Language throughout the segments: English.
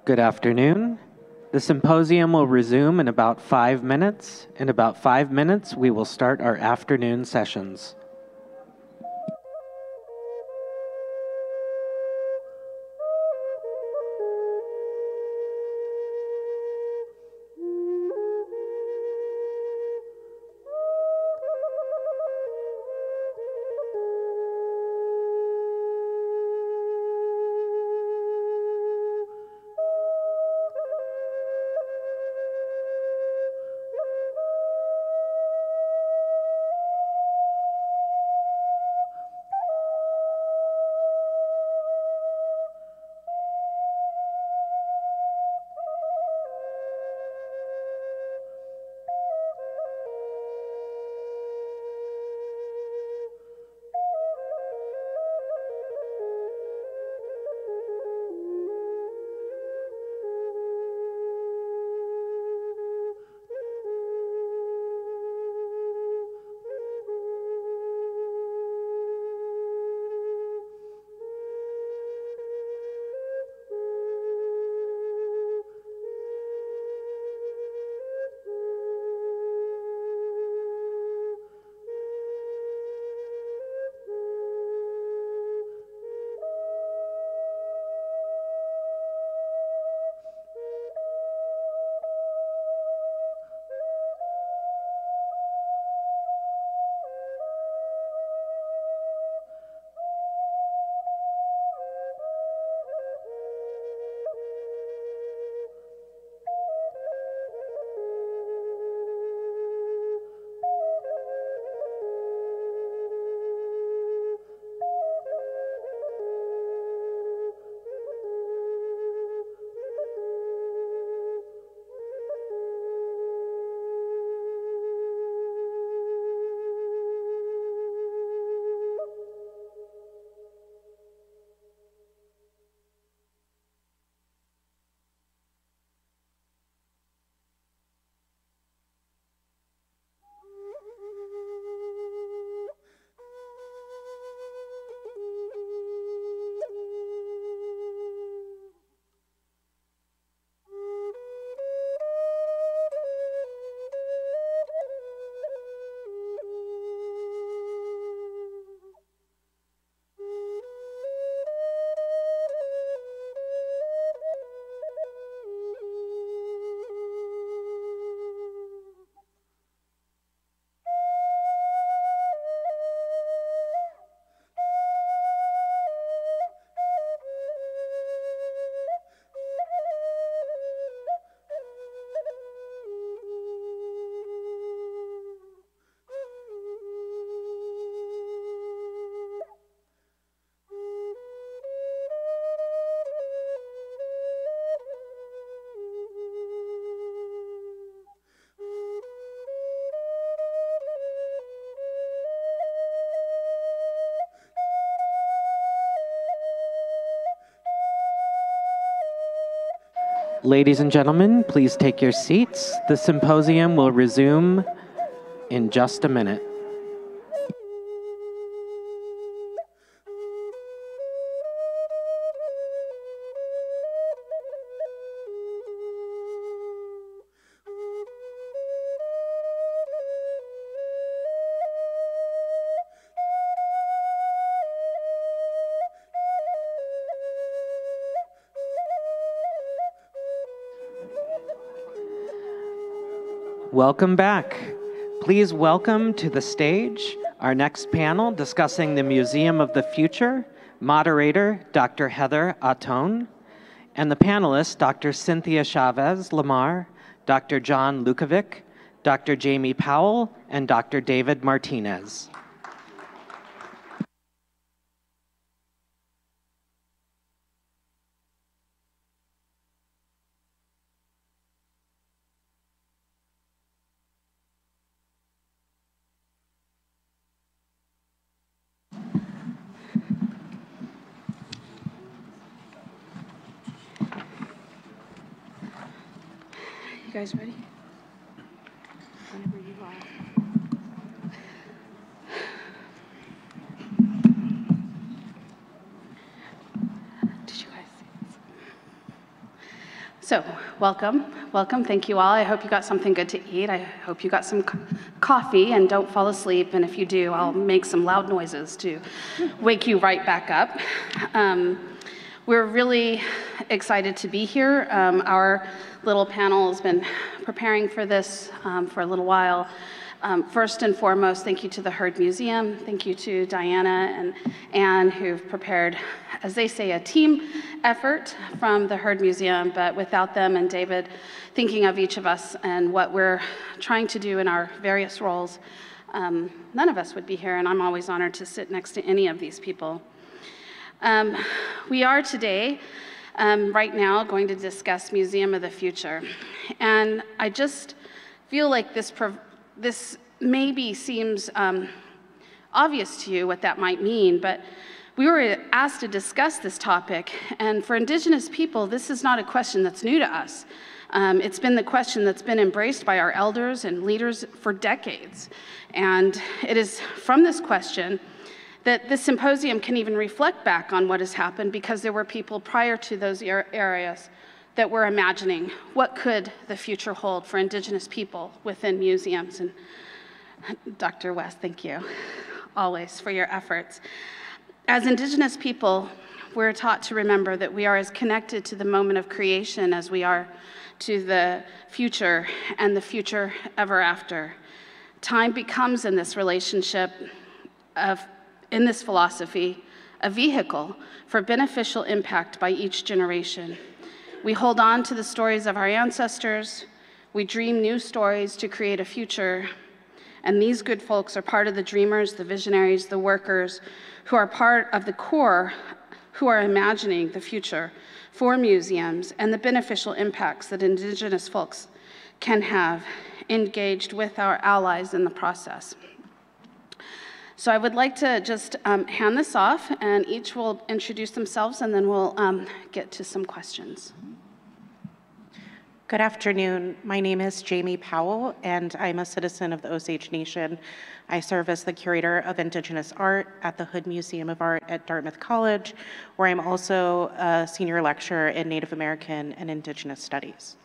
Good afternoon. The symposium will resume in about 5 minutes. In about 5 minutes, we will start our afternoon sessions. Ladies and gentlemen, please take your seats. The symposium will resume in just a minute. Welcome back. Please welcome to the stage our next panel discussing the Museum of the Future, moderator Dr. Heather Atone, and the panelists Dr. Cynthia Chavez Lamar, Dr. John Lukovic, Dr. Jamie Powell, and Dr. David Martinez. You guys ready? Whenever you are. Did you guys see this? So, welcome. Thank you all. I hope you got something good to eat. I hope you got some coffee, and don't fall asleep. And if you do, I'll make some loud noises to wake you right back up. We're really excited to be here. Our little panel has been preparing for this for a little while. First and foremost, thank you to the Heard Museum. Thank you to Diana and Anne, who've prepared, as they say, a team effort from the Heard Museum. But without them and David thinking of each of us and what we're trying to do in our various roles, none of us would be here. And I'm always honored to sit next to any of these people. We are today, right now, going to discuss Museum of the Future. And I just feel like this maybe seems obvious to you what that might mean, but we were asked to discuss this topic, and for Indigenous people, this is not a question that's new to us. It's been the question that's been embraced by our elders and leaders for decades, and it is from this question that this symposium can even reflect back on what has happened, because there were people prior to those areas that were imagining what could the future hold for Indigenous people within museums. And Dr. West, thank you always for your efforts. As Indigenous people, we're taught to remember that we are as connected to the moment of creation as we are to the future and the future ever after. Time becomes, in this relationship, in this philosophy, a vehicle for beneficial impact by each generation. We hold on to the stories of our ancestors. We dream new stories to create a future. And these good folks are part of the dreamers, the visionaries, the workers, who are part of the core, who are imagining the future for museums and the beneficial impacts that Indigenous folks can have engaged with our allies in the process. So I would like to just hand this off, and each will introduce themselves, and then we'll get to some questions. Good afternoon. My name is Jamie Powell, and I'm a citizen of the Osage Nation. I serve as the curator of Indigenous art at the Hood Museum of Art at Dartmouth College, where I'm also a senior lecturer in Native American and Indigenous Studies.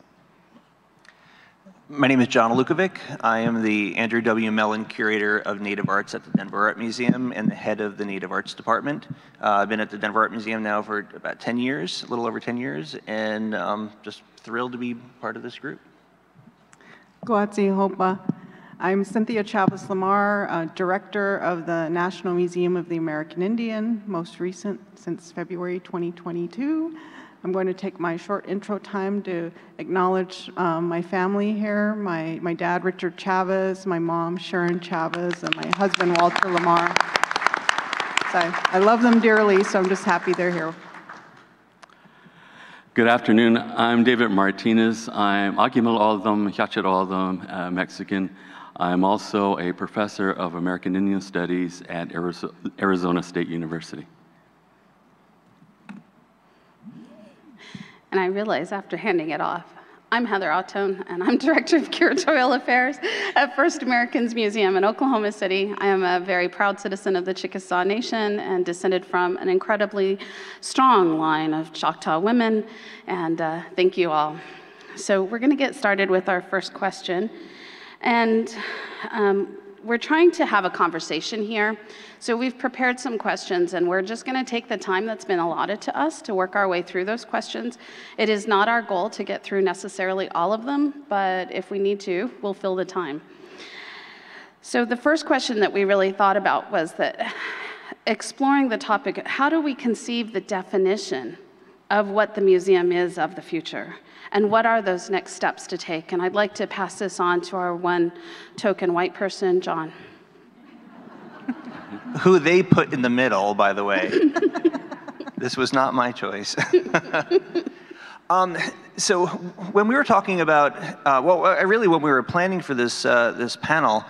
My name is John Lukovic. I am the Andrew W. Mellon Curator of Native Arts at the Denver Art Museum and the head of the Native Arts Department. I've been at the Denver Art Museum now for about 10 years, a little over 10 years, and just thrilled to be part of this group. Goatse Hopa. I'm Cynthia Chavez Lamar, Director of the National Museum of the American Indian, most recent since February 2022. I'm going to take my short intro time to acknowledge my family here, my dad, Richard Chavez, my mom, Sharon Chavez, and my husband, Walter Lamar. So I love them dearly, so I'm just happy they're here. Good afternoon. I'm David Martinez. I'm Aguimal Aldam, Yachat Aldam, Mexican. I'm also a professor of American Indian Studies at Arizona State University. And I realize after handing it off, I'm Heather Autone, and I'm Director of Curatorial Affairs at First Americans Museum in Oklahoma City. I am a very proud citizen of the Chickasaw Nation and descended from an incredibly strong line of Choctaw women, and thank you all. So we're gonna get started with our first question. And we're trying to have a conversation here. So we've prepared some questions, and we're just gonna take the time that's been allotted to us to work our way through those questions. It is not our goal to get through necessarily all of them, but if we need to, we'll fill the time. So the first question that we really thought about was that exploring the topic, how do we conceive the definition of what the museum is of the future? And what are those next steps to take? And I'd like to pass this on to our one token white person, John. Who they put in the middle, by the way. This was not my choice. So when we were talking about, when we were planning for this, this panel,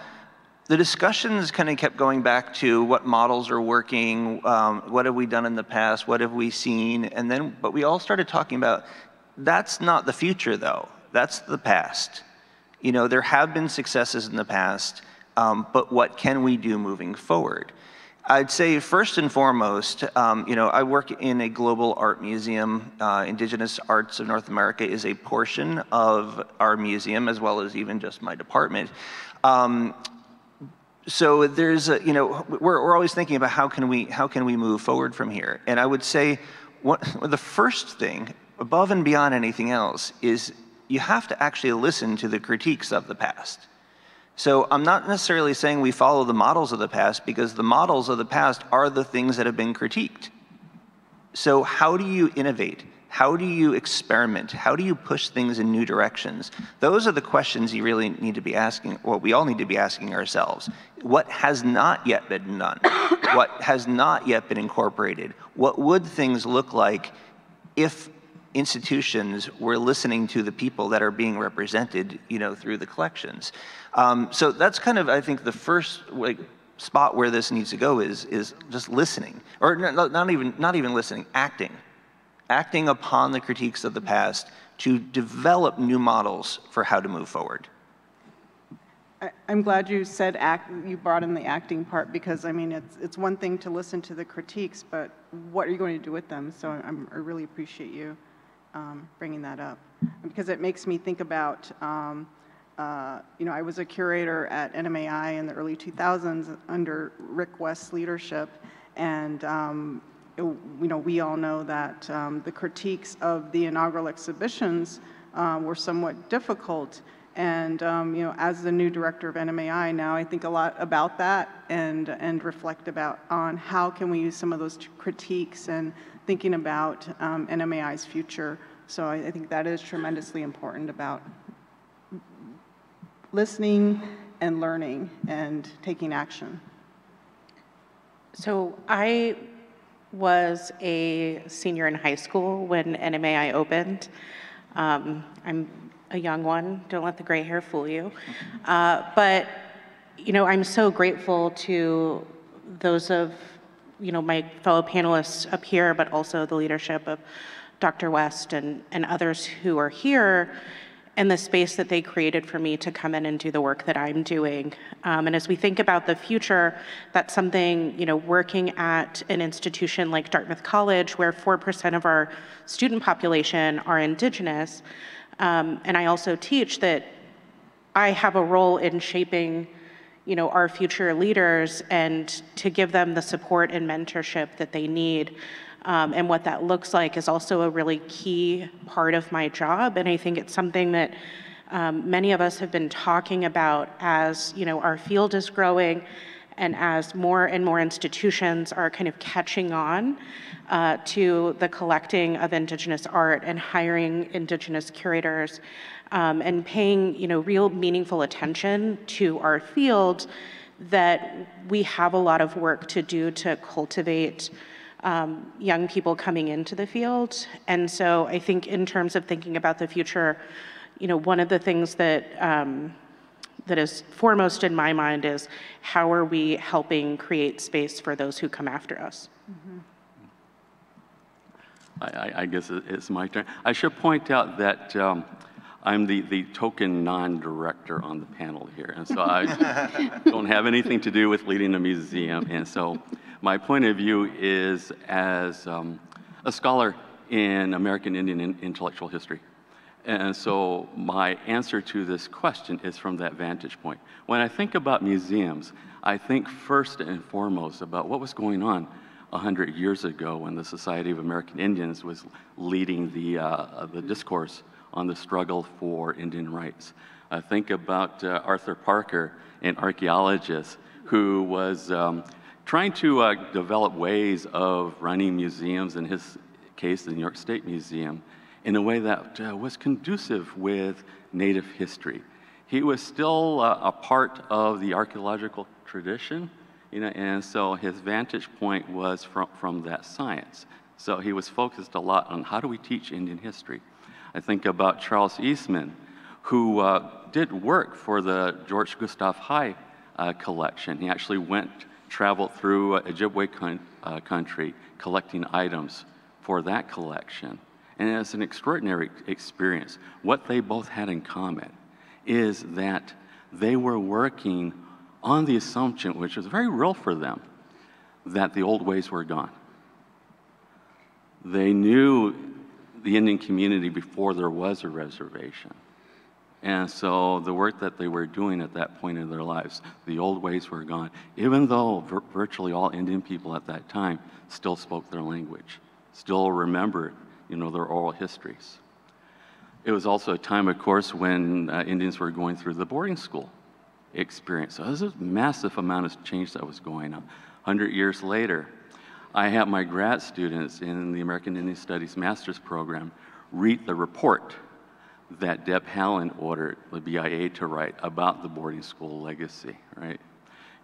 the discussions kind of kept going back to what models are working, what have we done in the past, what have we seen, and then, but we all started talking about, that's not the future though, that's the past. You know, there have been successes in the past, but what can we do moving forward? I'd say first and foremost, I work in a global art museum. Indigenous Arts of North America is a portion of our museum, as well as even just my department. So there's, we're always thinking about how can we move forward from here. And I would say the first thing, above and beyond anything else, is you have to actually listen to the critiques of the past. So I'm not necessarily saying we follow the models of the past, because the models of the past are the things that have been critiqued. So how do you innovate? How do you experiment? How do you push things in new directions? Those are the questions you really need to be asking, what we all need to be asking ourselves. What has not yet been done? What has not yet been incorporated? What would things look like if institutions were listening to the people that are being represented, through the collections? So that's kind of, I think, the first spot where this needs to go is just listening, or not even listening, acting upon the critiques of the past to develop new models for how to move forward. I'm glad you said you brought in the acting part, because I mean it's one thing to listen to the critiques, but what are you going to do with them? So I really appreciate you bringing that up, because it makes me think about I was a curator at NMAI in the early 2000s under Rick West's leadership, and we all know that the critiques of the inaugural exhibitions were somewhat difficult. And as the new director of NMAI now, I think a lot about that and reflect on how can we use some of those critiques and thinking about NMAI's future. So I think that is tremendously important about listening and learning and taking action. So I was a senior in high school when NMAI opened. I'm a young one, don't let the gray hair fool you. But, I'm so grateful to those of, my fellow panelists up here, but also the leadership of Dr. West and others who are here, and the space that they created for me to come in and do the work that I'm doing. And as we think about the future, that's something, working at an institution like Dartmouth College, where 4% of our student population are Indigenous, and I also teach, that I have a role in shaping, our future leaders and to give them the support and mentorship that they need. And what that looks like is also a really key part of my job. And I think it's something that many of us have been talking about as, our field is growing and as more and more institutions are kind of catching on to the collecting of Indigenous art and hiring Indigenous curators and paying, real meaningful attention to our field, that we have a lot of work to do to cultivate young people coming into the field. And so I think in terms of thinking about the future, one of the things that that is foremost in my mind is how are we helping create space for those who come after us? Mm-hmm. I guess it's my turn. I should point out that I'm the token non-director on the panel here, and so I don't have anything to do with leading the museum. And so my point of view is as a scholar in American Indian intellectual history. And so my answer to this question is from that vantage point. When I think about museums, I think first and foremost about what was going on 100 years ago when the Society of American Indians was leading the discourse on the struggle for Indian rights. I think about Arthur Parker, an archaeologist who was trying to develop ways of running museums, in his case, the New York State Museum, in a way that was conducive with Native history. He was still a part of the archaeological tradition, and so his vantage point was from that science. So he was focused a lot on how do we teach Indian history. I think about Charles Eastman, who did work for the George Gustav Heye collection. He actually traveled through Ojibwe country collecting items for that collection. And it's an extraordinary experience. What they both had in common is that they were working on the assumption, which was very real for them, that the old ways were gone. They knew the Indian community before there was a reservation. And so the work that they were doing at that point in their lives, the old ways were gone, even though virtually all Indian people at that time still spoke their language, still remembered, their oral histories. It was also a time, of course, when Indians were going through the boarding school experience. So there was a massive amount of change that was going on. 100 years later, I have my grad students in the American Indian Studies Master's Program read the report that Deb Haaland ordered the BIA to write about the boarding school legacy, right?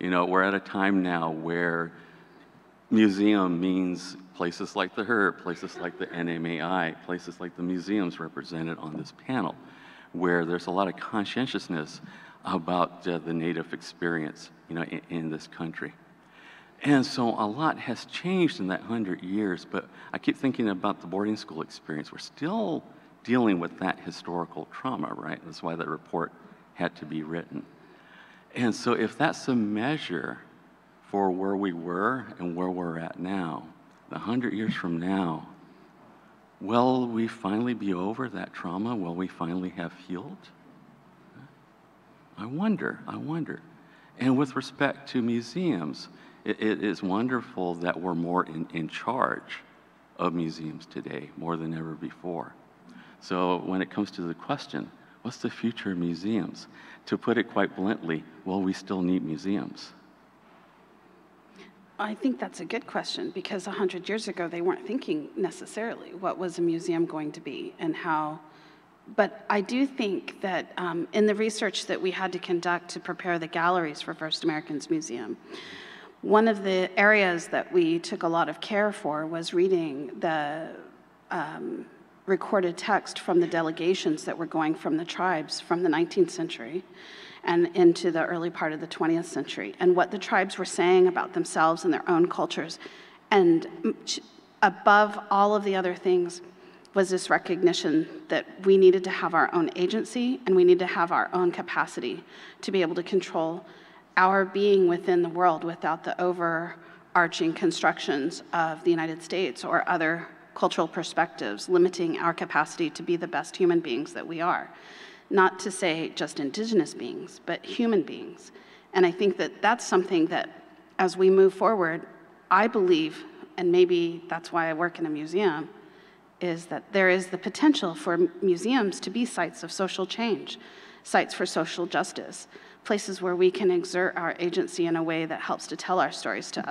We're at a time now where museum means places like the HERB, places like the NMAI, places like the museums represented on this panel, where there's a lot of conscientiousness about the Native experience, in this country. And so a lot has changed in that 100 years, but I keep thinking about the boarding school experience. We're still dealing with that historical trauma, right? That's why that report had to be written. And so if that's a measure for where we were and where we're at now, 100 years from now, will we finally be over that trauma? Will we finally have healed? I wonder. And with respect to museums, it is wonderful that we're more in charge of museums today, more than ever before. So when it comes to the question, what's the future of museums? To put it quite bluntly, will we still need museums? I think that's a good question, because 100 years ago, they weren't thinking necessarily what was a museum going to be and how. But I do think that in the research that we had to conduct to prepare the galleries for First Americans Museum, one of the areas that we took a lot of care for was reading the recorded text from the delegations that were going from the tribes from the 19th century and into the early part of the 20th century, and what the tribes were saying about themselves and their own cultures. And above all of the other things was this recognition that we needed to have our own agency and we need to have our own capacity to be able to control our being within the world without the overarching constructions of the United States or other cultural perspectives limiting our capacity to be the best human beings that we are. Not to say just indigenous beings, but human beings. And I think that that's something that as we move forward, I believe, and maybe that's why I work in a museum, is that there is the potential for museums to be sites of social change, sites for social justice, places where we can exert our agency in a way that helps to tell our stories to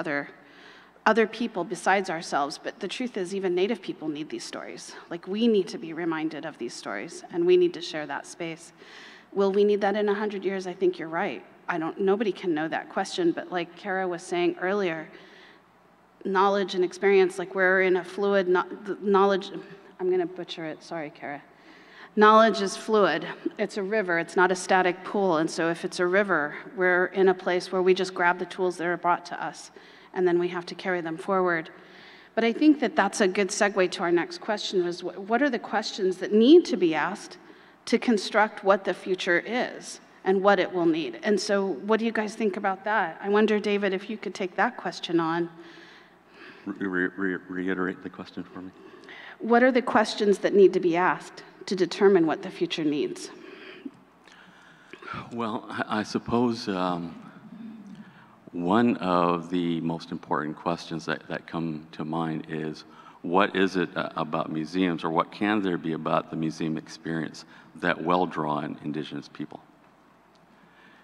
other people besides ourselves. But the truth is, even Native people need these stories. Like, we need to be reminded of these stories, and we need to share that space. Will we need that in 100 years? I think you're right. Nobody can know that question, but like Kara was saying earlier, knowledge and experience, like we're in a fluid knowledge, I'm gonna butcher it, sorry, Kara. Knowledge is fluid. It's a river, it's not a static pool, and so if it's a river, we're in a place where we just grab the tools that are brought to us, and then we have to carry them forward. But I think that that's a good segue to our next question, is what are the questions that need to be asked to construct what the future is and what it will need? And so what do you guys think about that? I wonder, David, if you could take that question on. Reiterate the question for me. What are the questions that need to be asked to determine what the future needs? Well, I suppose one of the most important questions that come to mind is, what is it about museums, or what can there be about the museum experience that will draw in Indigenous people?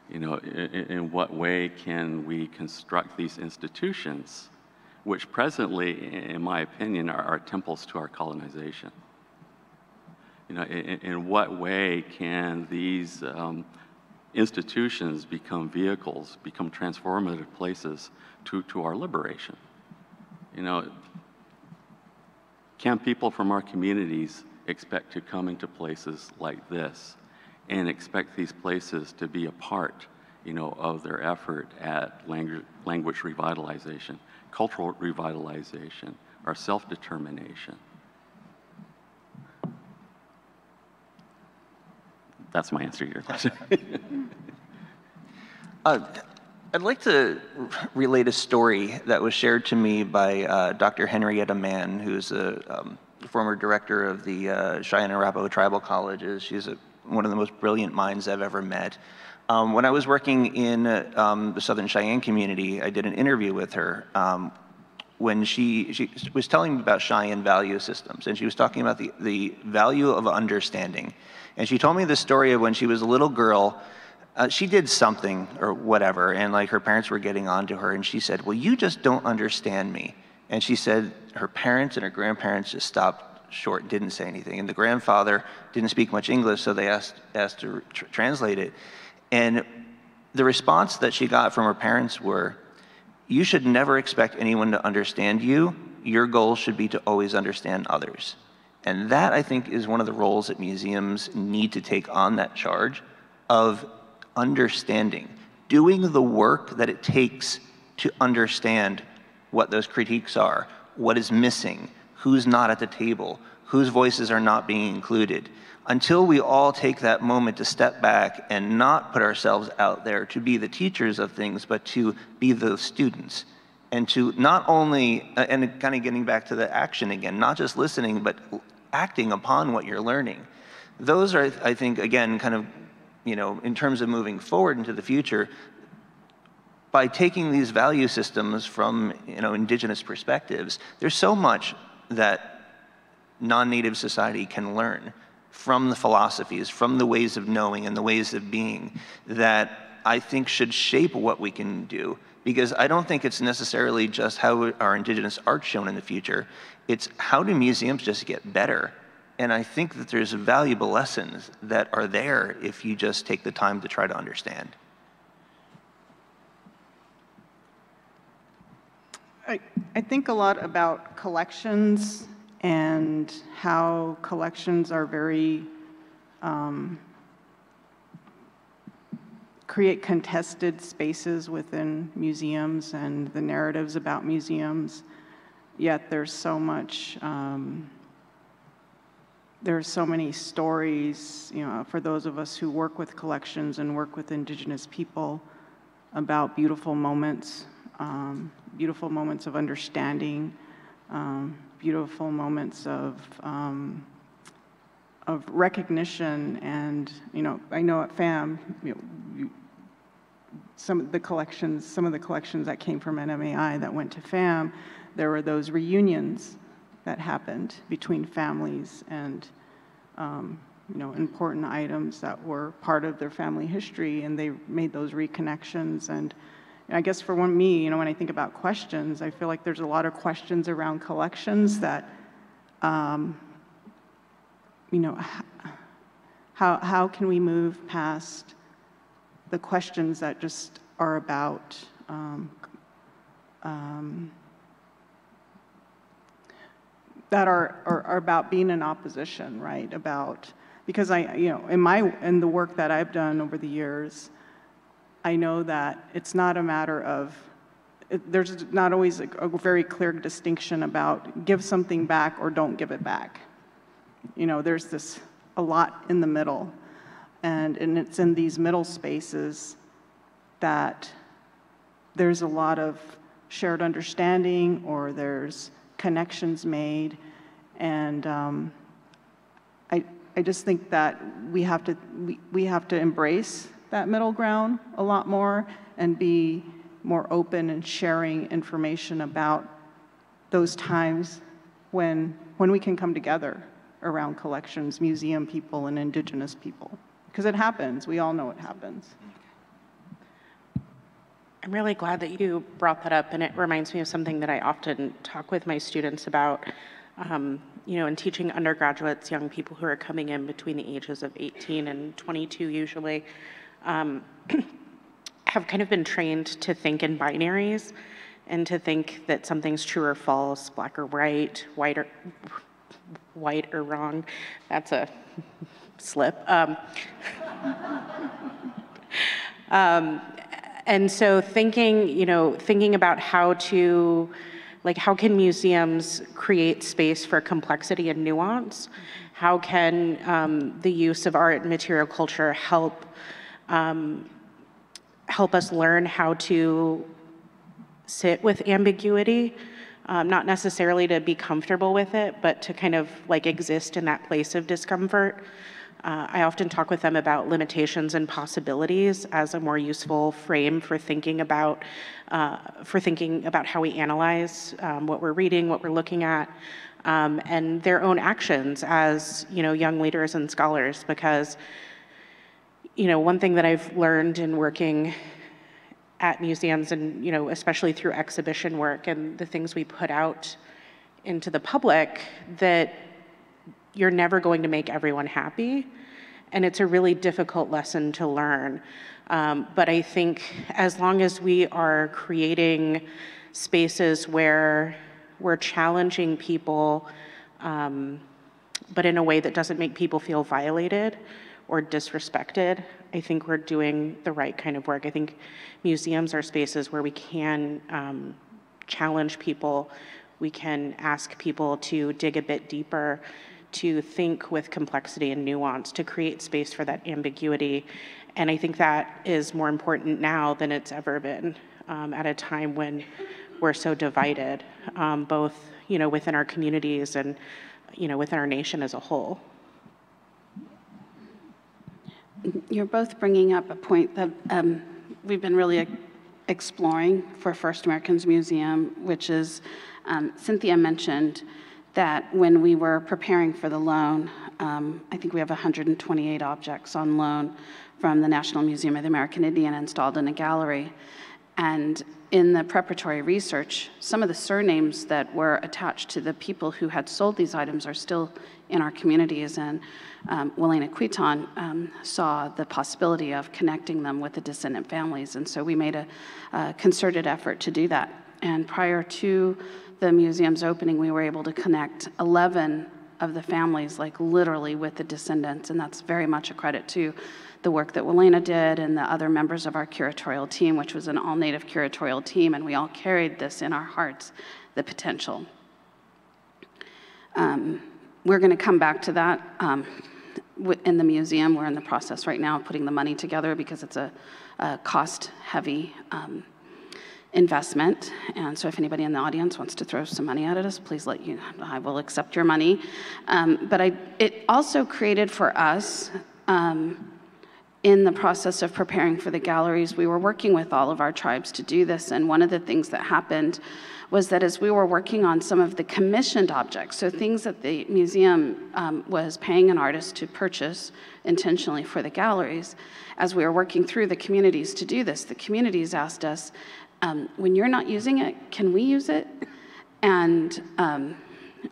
In what way can we construct these institutions, which presently, in my opinion, are temples to our colonization? In what way can these institutions become vehicles, become transformative places to our liberation? Can people from our communities expect to come into places like this and expect these places to be a part, of their effort at language revitalization, cultural revitalization, or self-determination? That's my answer to your question. I I'd like to relate a story that was shared to me by Dr. Henrietta Mann, who's a former director of the Cheyenne Arapaho Tribal Colleges. She's one of the most brilliant minds I've ever met. When I was working in the Southern Cheyenne community, I did an interview with her when she was telling me about Cheyenne value systems, and she was talking about the value of understanding. And she told me the story of when she was a little girl. She did something or whatever, and like her parents were getting on to her, and she said, well, you just don't understand me. And she said her parents and her grandparents just stopped short, didn't say anything. And the grandfather didn't speak much English, so they asked to translate it. And the response that she got from her parents were, you should never expect anyone to understand you. Your goal should be to always understand others. And that, I think, is one of the roles that museums need to take on, that charge of understanding, doing the work that it takes to understand what those critiques are, what is missing, who's not at the table, whose voices are not being included. Until we all take that moment to step back and not put ourselves out there to be the teachers of things, but to be the students. And to not only, and kind of getting back to the action again, not just listening, but acting upon what you're learning. Those are, I think, again, kind of, in terms of moving forward into the future, by taking these value systems from, indigenous perspectives, there's so much that non-native society can learn from the philosophies, from the ways of knowing and the ways of being, that I think should shape what we can do. Because I don't think it's necessarily just how our indigenous art's shown in the future, it's how do museums just get better? And I think that there's valuable lessons that are there if you just take the time to try to understand. I think a lot about collections and how collections are very, create contested spaces within museums and the narratives about museums, yet there's so much, there's so many stories, for those of us who work with collections and work with Indigenous people, about beautiful moments of understanding, beautiful moments of recognition. And I know at FAM, some of the collections that came from NMAI that went to FAM, there were those reunions that happened between families and important items that were part of their family history, and they made those reconnections. And I guess for me, when I think about questions, I feel like there's a lot of questions around collections that, how can we move past the questions that just are about that are about being in opposition, right? Because in the work that I've done over the years, I know that it's not a matter of, there's not always a very clear distinction about give something back or don't give it back. There's a lot in the middle, and it's in these middle spaces that there's a lot of shared understanding, or there's connections made. And I just think that we have to embrace that middle ground a lot more and be more open and sharing information about those times when we can come together around collections, museum people and Indigenous people. Because it happens, we all know it happens. I'm really glad that you brought that up, and it reminds me of something that I often talk with my students about, in teaching undergraduates, young people who are coming in between the ages of 18 and 22 usually, have kind of been trained to think in binaries and to think that something's true or false, black or white, white or wrong. That's a slip. And so thinking about how can museums create space for complexity and nuance? How can the use of art and material culture help help us learn how to sit with ambiguity, not necessarily to be comfortable with it, but to kind of like exist in that place of discomfort. I often talk with them about limitations and possibilities as a more useful frame for thinking about how we analyze what we're reading, what we're looking at, and their own actions as young leaders and scholars. Because one thing that I've learned in working at museums, and especially through exhibition work and the things we put out into the public, that you're never going to make everyone happy, and it's a really difficult lesson to learn. But I think as long as we are creating spaces where we're challenging people, but in a way that doesn't make people feel violated or disrespected, I think we're doing the right kind of work. I think museums are spaces where we can challenge people, we can ask people to dig a bit deeper, to think with complexity and nuance, to create space for that ambiguity. And I think that is more important now than it's ever been, at a time when we're so divided, both within our communities and within our nation as a whole. You're both bringing up a point that we've been really exploring for First Americans Museum, which is Cynthia mentioned that when we were preparing for the loan, I think we have 128 objects on loan from the National Museum of the American Indian installed in a gallery. And in the preparatory research, some of the surnames that were attached to the people who had sold these items are still in our communities. And Welena Quiton saw the possibility of connecting them with the descendant families. And so we made a concerted effort to do that. And prior to the museum's opening, we were able to connect 11 of the families, like literally with the descendants. And that's very much a credit to the work that Welena did and the other members of our curatorial team, which was an all-Native curatorial team, and we all carried this in our hearts, the potential. We're going to come back to that in the museum. We're in the process right now of putting the money together because it's a cost-heavy investment. And so if anybody in the audience wants to throw some money at us, please I will accept your money. But it also created for us, in the process of preparing for the galleries, we were working with all of our tribes to do this. And one of the things that happened was that as we were working on some of the commissioned objects, so things that the museum was paying an artist to purchase intentionally for the galleries, as we were working through the communities to do this, the communities asked us, when you're not using it, can we use it? And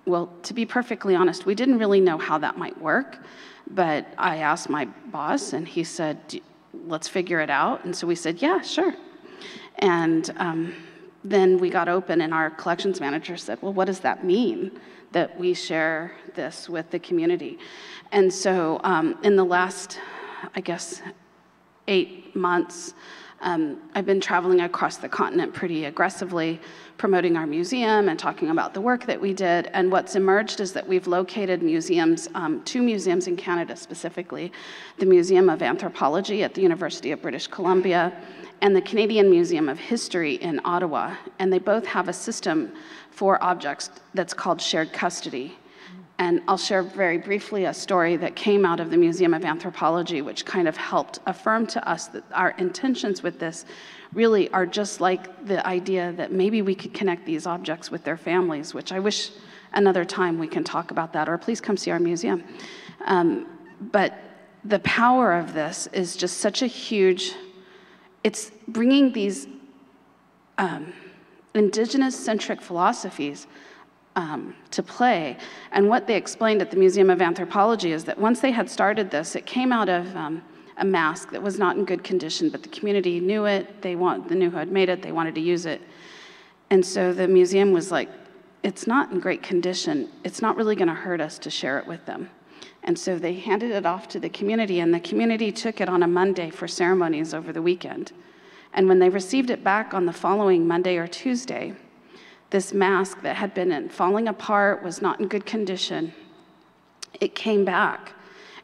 well, to be perfectly honest, we didn't really know how that might work. But I asked my boss, and he said, let's figure it out. And so we said, yeah, sure. And then we got open, and our collections manager said, well, what does that mean that we share this with the community? And so in the last, I guess, 8 months, I've been traveling across the continent pretty aggressively, promoting our museum and talking about the work that we did. And what's emerged is that we've located museums, 2 museums in Canada specifically, the Museum of Anthropology at the University of British Columbia and the Canadian Museum of History in Ottawa. And they both have a system for objects that's called shared custody. And I'll share very briefly a story that came out of the Museum of Anthropology, which kind of helped affirm to us that our intentions with this really are just like the idea that maybe we could connect these objects with their families, which I wish another time we can talk about that, or please come see our museum. But the power of this is just such a huge, it's bringing these indigenous-centric philosophies to play. And what they explained at the Museum of Anthropology is that once they had started this, it came out of a mask that was not in good condition, but the community knew it, they knew who had made it, they wanted to use it. And so the museum was like, it's not in great condition, it's not really gonna hurt us to share it with them. And so they handed it off to the community, and the community took it on a Monday for ceremonies over the weekend. And when they received it back on the following Monday or Tuesday, this mask that had been falling apart, was not in good condition, it came back.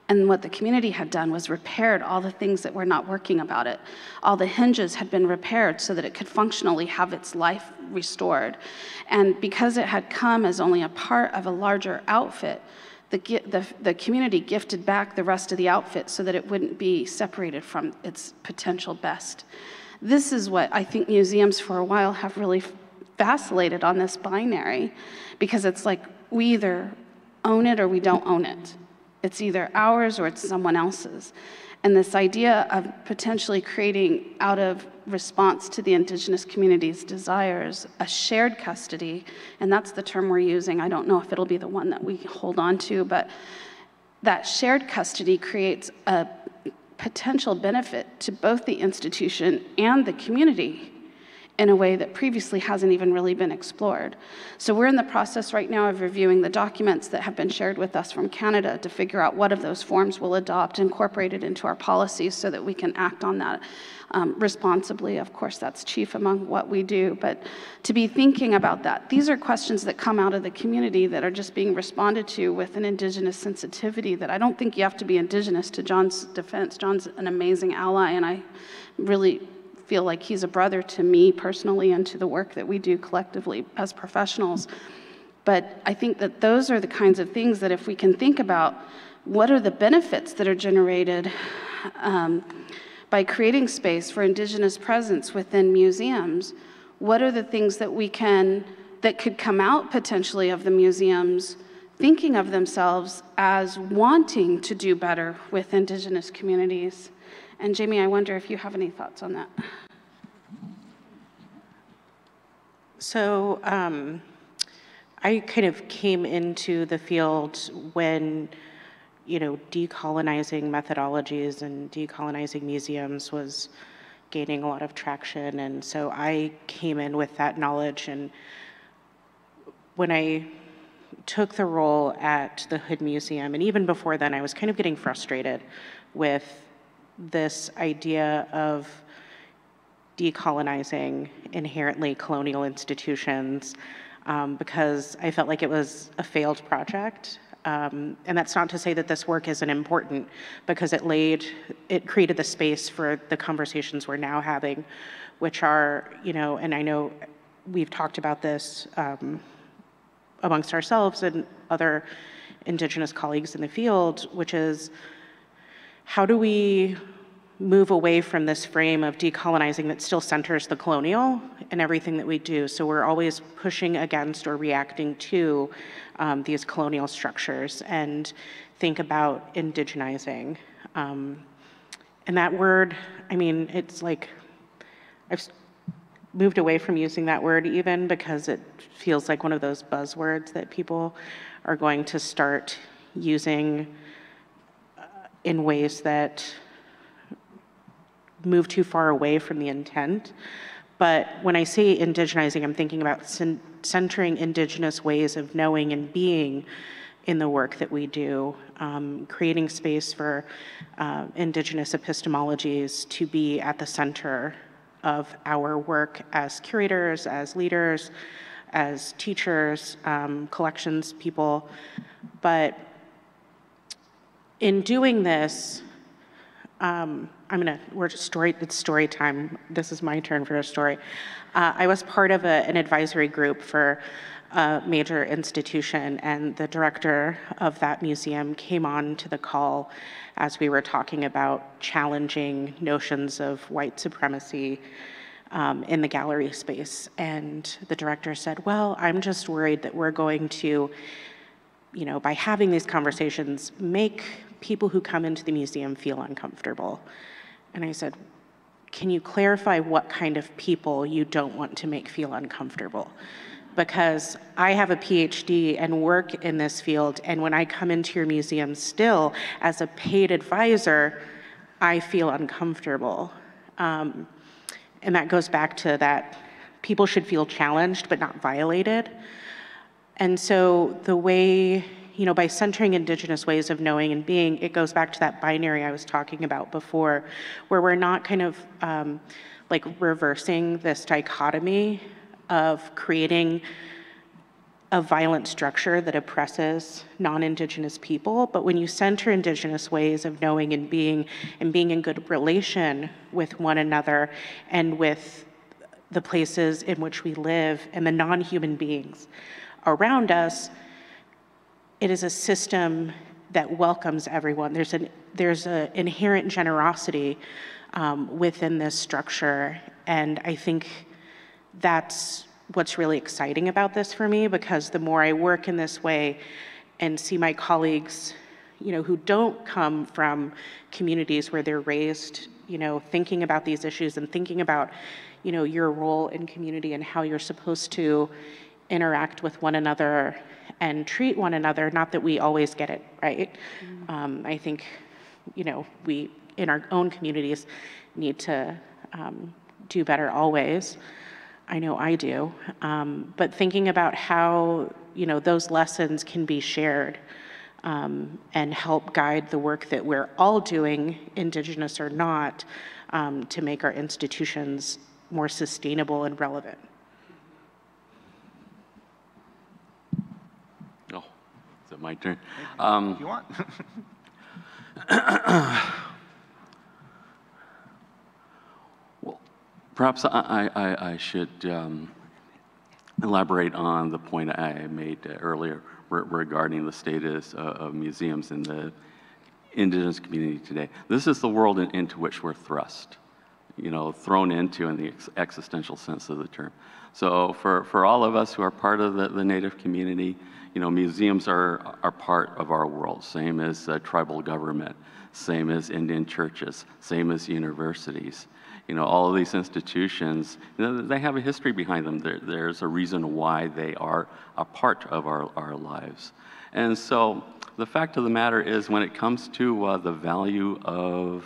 And what the community had done was repaired all the things that were not working about it. All the hinges had been repaired so that it could functionally have its life restored. And because it had come as only a part of a larger outfit, the community gifted back the rest of the outfit so that it wouldn't be separated from its potential best. This is what I think museums for a while have really vacillated on, this binary, because it's like we either own it or we don't own it. It's either ours or it's someone else's. And this idea of potentially creating, out of response to the Indigenous community's desires, a shared custody, and that's the term we're using. I don't know if it'll be the one that we hold on to, but that shared custody creates a potential benefit to both the institution and the community in a way that previously hasn't even really been explored. So we're in the process right now of reviewing the documents that have been shared with us from Canada to figure out what of those forms we'll adopt, incorporate it into our policies so that we can act on that responsibly. Of course, that's chief among what we do, but to be thinking about that. These are questions that come out of the community that are just being responded to with an Indigenous sensitivity that I don't think you have to be Indigenous to John's defense. John's an amazing ally, and I really feel like he's a brother to me personally and to the work that we do collectively as professionals. But I think that those are the kinds of things that if we can think about what are the benefits that are generated by creating space for Indigenous presence within museums, what are the things that that could come out potentially of the museums thinking of themselves as wanting to do better with Indigenous communities. And Jamie, I wonder if you have any thoughts on that. So I kind of came into the field when, decolonizing methodologies and decolonizing museums was gaining a lot of traction. And so I came in with that knowledge. And when I took the role at the Hood Museum, and even before then, I was kind of getting frustrated with this idea of decolonizing inherently colonial institutions because I felt like it was a failed project. And that's not to say that this work isn't important, because it created the space for the conversations we're now having, which are, and I know we've talked about this amongst ourselves and other Indigenous colleagues in the field, which is, how do we move away from this frame of decolonizing that still centers the colonial in everything that we do? So we're always pushing against or reacting to these colonial structures, and think about indigenizing. And that word, it's like, I've moved away from using that word even because it feels like one of those buzzwords that people are going to start using in ways that move too far away from the intent. But when I say indigenizing, I'm thinking about centering Indigenous ways of knowing and being in the work that we do, creating space for Indigenous epistemologies to be at the center of our work as curators, as leaders, as teachers, collections people. But in doing this, it's story time. This is my turn for a story. I was part of an advisory group for a major institution, and the director of that museum came on to the call as we were talking about challenging notions of white supremacy in the gallery space. And the director said, well, I'm just worried that we're going to, by having these conversations, make people who come into the museum feel uncomfortable. And I said, can you clarify what kind of people you don't want to make feel uncomfortable? Because I have a PhD and work in this field, and when I come into your museum still as a paid advisor, I feel uncomfortable. And that goes back to that people should feel challenged but not violated. And so the way, by centering Indigenous ways of knowing and being, it goes back to that binary I was talking about before, where we're not kind of reversing this dichotomy of creating a violent structure that oppresses non-Indigenous people, but when you center Indigenous ways of knowing and being in good relation with one another and with the places in which we live and the non-human beings around us, it is a system that welcomes everyone. There's an inherent generosity within this structure, and I think that's what's really exciting about this for me, because the more I work in this way and see my colleagues, who don't come from communities where they're raised, thinking about these issues and thinking about, your role in community and how you're supposed to interact with one another and treat one another, not that we always get it right. I think, we, in our own communities, need to do better always. I know I do, but thinking about how, those lessons can be shared and help guide the work that we're all doing, Indigenous or not, to make our institutions more sustainable and relevant. Oh, is it my turn? If you want. Perhaps I should elaborate on the point I made earlier regarding the status of museums in the Indigenous community today. This is the world into which we're thrust, thrown into in the existential sense of the term. So for all of us who are part of the Native community, museums are part of our world, same as tribal government, same as Indian churches, same as universities. All of these institutions, they have a history behind them. There's a reason why they are a part of our lives. And so the fact of the matter is, when it comes to the value of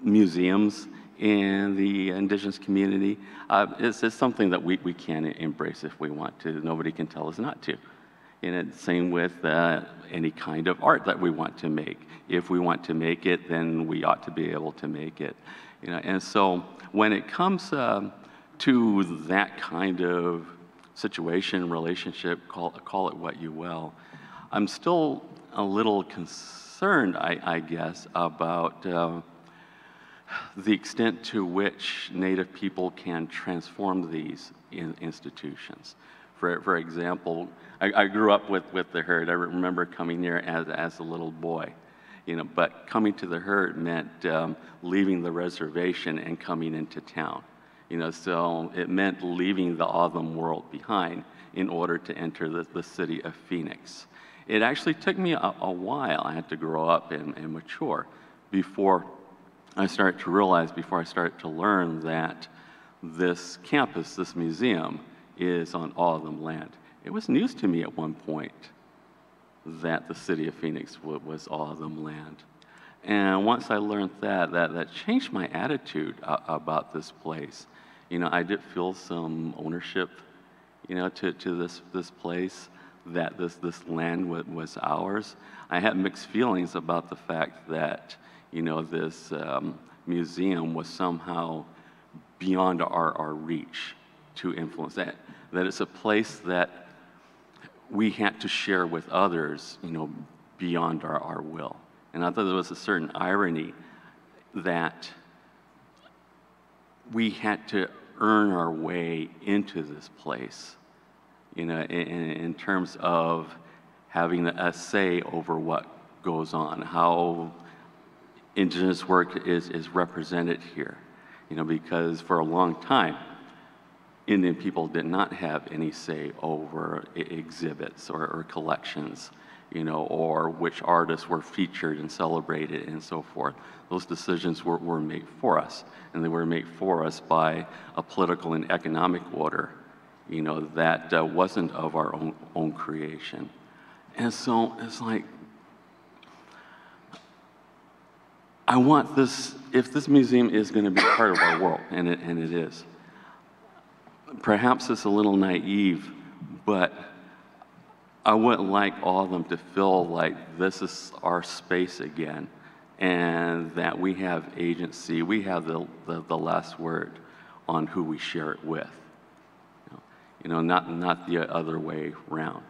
museums in the Indigenous community, it's something that we can embrace if we want to. Nobody can tell us not to. And it's same with any kind of art that we want to make. If we want to make it, then we ought to be able to make it. And so when it comes to that kind of situation, relationship, call it what you will, I'm still a little concerned, I guess, about the extent to which Native people can transform these institutions. For example, I grew up with the herd. I remember coming here as a little boy. But coming to the herd meant leaving the reservation and coming into town. So it meant leaving the O'odham world behind in order to enter the city of Phoenix. It actually took me a while. I had to grow up and mature before I started to realize, before I started to learn that this campus, this museum, is on O'odham land. It was news to me at one point that the city of Phoenix was O'odham land. And once I learned that changed my attitude about this place. I did feel some ownership, to this place, that this land was ours. I had mixed feelings about the fact that, this museum was somehow beyond our reach to influence that it's a place that we had to share with others, beyond our will. And I thought there was a certain irony that we had to earn our way into this place, in terms of having a say over what goes on, how Indigenous work is represented here, because for a long time, Indian people did not have any say over exhibits or collections, or which artists were featured and celebrated and so forth. Those decisions were made for us, and they were made for us by a political and economic order, that wasn't of our own creation. And so it's like, I want this, if this museum is going to be part of our world, and it is, perhaps it's a little naive, but I wouldn't like all of them to feel like this is our space again, and that we have agency, we have the last word on who we share it with. not the other way around.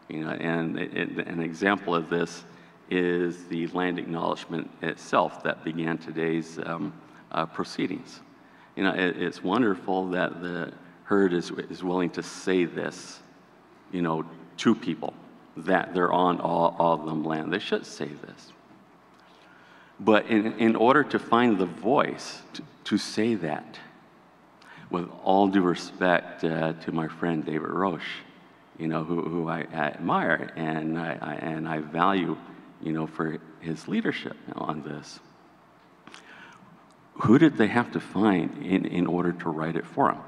And an example of this is the land acknowledgement itself that began today's proceedings. It's wonderful that the herd is willing to say this, to people, that they're on all of them land. They should say this. But in order to find the voice to say that, with all due respect to my friend David Roche, who I admire and I value, for his leadership on this, who did they have to find in order to write it for them?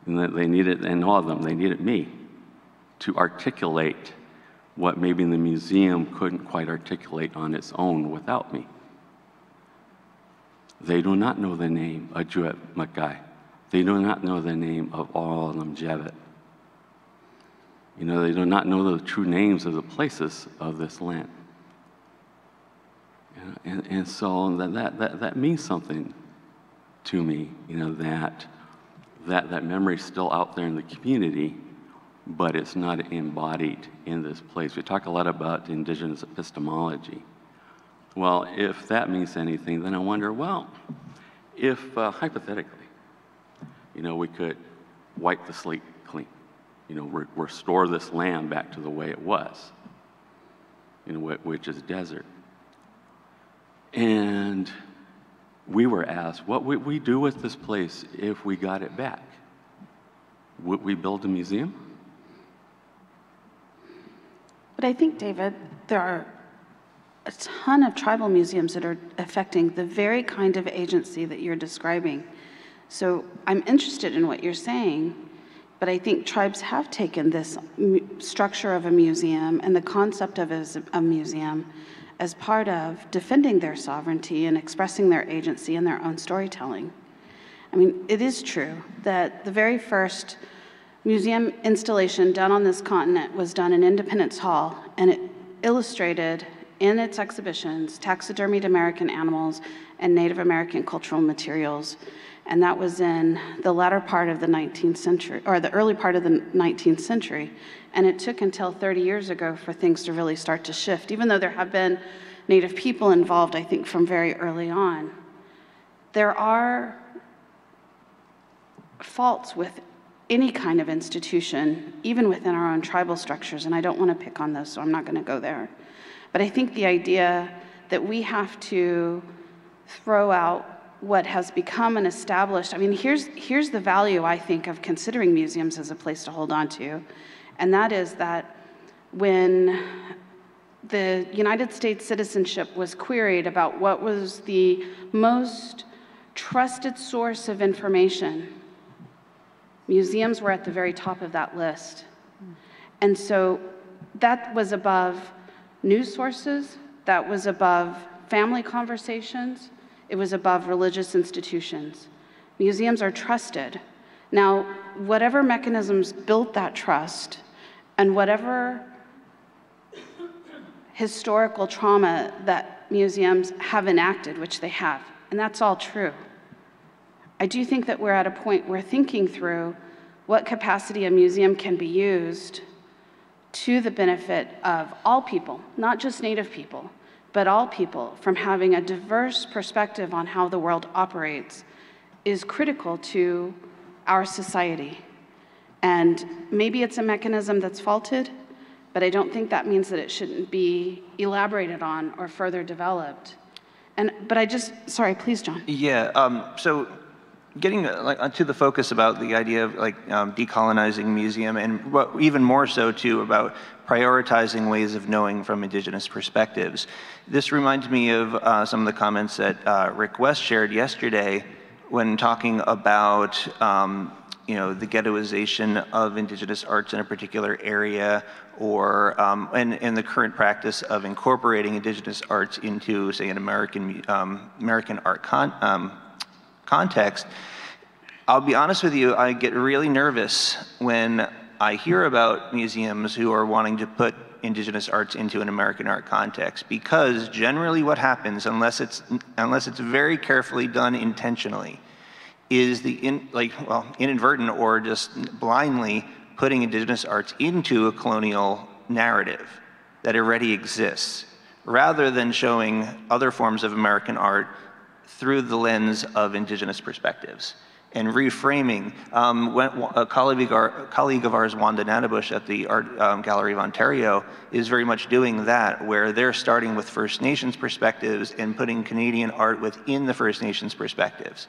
And they needed, and all of them, they needed me to articulate what maybe the museum couldn't quite articulate on its own without me. They do not know the name of Juet Mackay. They do not know the name of Orlam Jevet. They do not know the true names of the places of this land. And so that means something to me, that memory is still out there in the community, but it's not embodied in this place. We talk a lot about indigenous epistemology. Well, if that means anything, then I wonder, well, if hypothetically, we could wipe the slate clean, restore this land back to the way it was, which is desert. And we were asked, what would we do with this place if we got it back? Would we build a museum? But I think, David, there are a ton of tribal museums that are affecting the very kind of agency that you're describing. So I'm interested in what you're saying, but I think tribes have taken this structure of a museum and the concept of a museum as part of defending their sovereignty and expressing their agency in their own storytelling. I mean, it is true that the very first museum installation done on this continent was done in Independence Hall, and it illustrated in its exhibitions taxidermied American animals and Native American cultural materials. And that was in the latter part of the 19th century, or the early part of the 19th century. And it took until 30 years ago for things to really start to shift, even though there have been Native people involved, I think, from very early on. There are faults with any kind of institution, even within our own tribal structures, and I don't want to pick on those, so I'm not going to go there. But I think the idea that we have to throw out what has become an established, I mean, here's the value, I think, of considering museums as a place to hold on to, and that is that when the United States citizenship was queried about what was the most trusted source of information, museums were at the very top of that list. And so that was above news sources, that was above family conversations, it was above religious institutions. Museums are trusted. Now, whatever mechanisms built that trust and whatever historical trauma that museums have enacted, which they have, and that's all true, I do think that we're at a point where thinking through what capacity a museum can be used to the benefit of all people, not just Native people, but all people, from having a diverse perspective on how the world operates, is critical to our society. And maybe it's a mechanism that's faulted, but I don't think that means that it shouldn't be elaborated on or further developed. Sorry, please, John. Yeah, so getting to the focus about the idea of decolonizing museum, and even more so too about prioritizing ways of knowing from indigenous perspectives. This reminds me of some of the comments that Rick West shared yesterday when talking about the ghettoization of indigenous arts in a particular area, or and the current practice of incorporating indigenous arts into, say, an American art context. I'll be honest with you, I get really nervous when I hear about museums who are wanting to put indigenous arts into an American art context, because generally what happens, unless it's very carefully done intentionally, is inadvertent or just blindly putting indigenous arts into a colonial narrative that already exists, rather than showing other forms of American art through the lens of indigenous perspectives. And reframing, a colleague of ours, Wanda Nanabush at the Art Gallery of Ontario, is very much doing that, where they're starting with First Nations perspectives and putting Canadian art within the First Nations perspectives.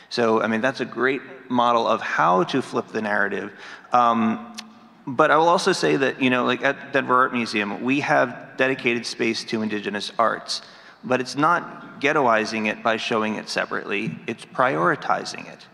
So, I mean, that's a great model of how to flip the narrative. But I will also say that, you know, like at Denver Art Museum, we have dedicated space to indigenous arts, but it's not ghettoizing it by showing it separately, it's prioritizing it.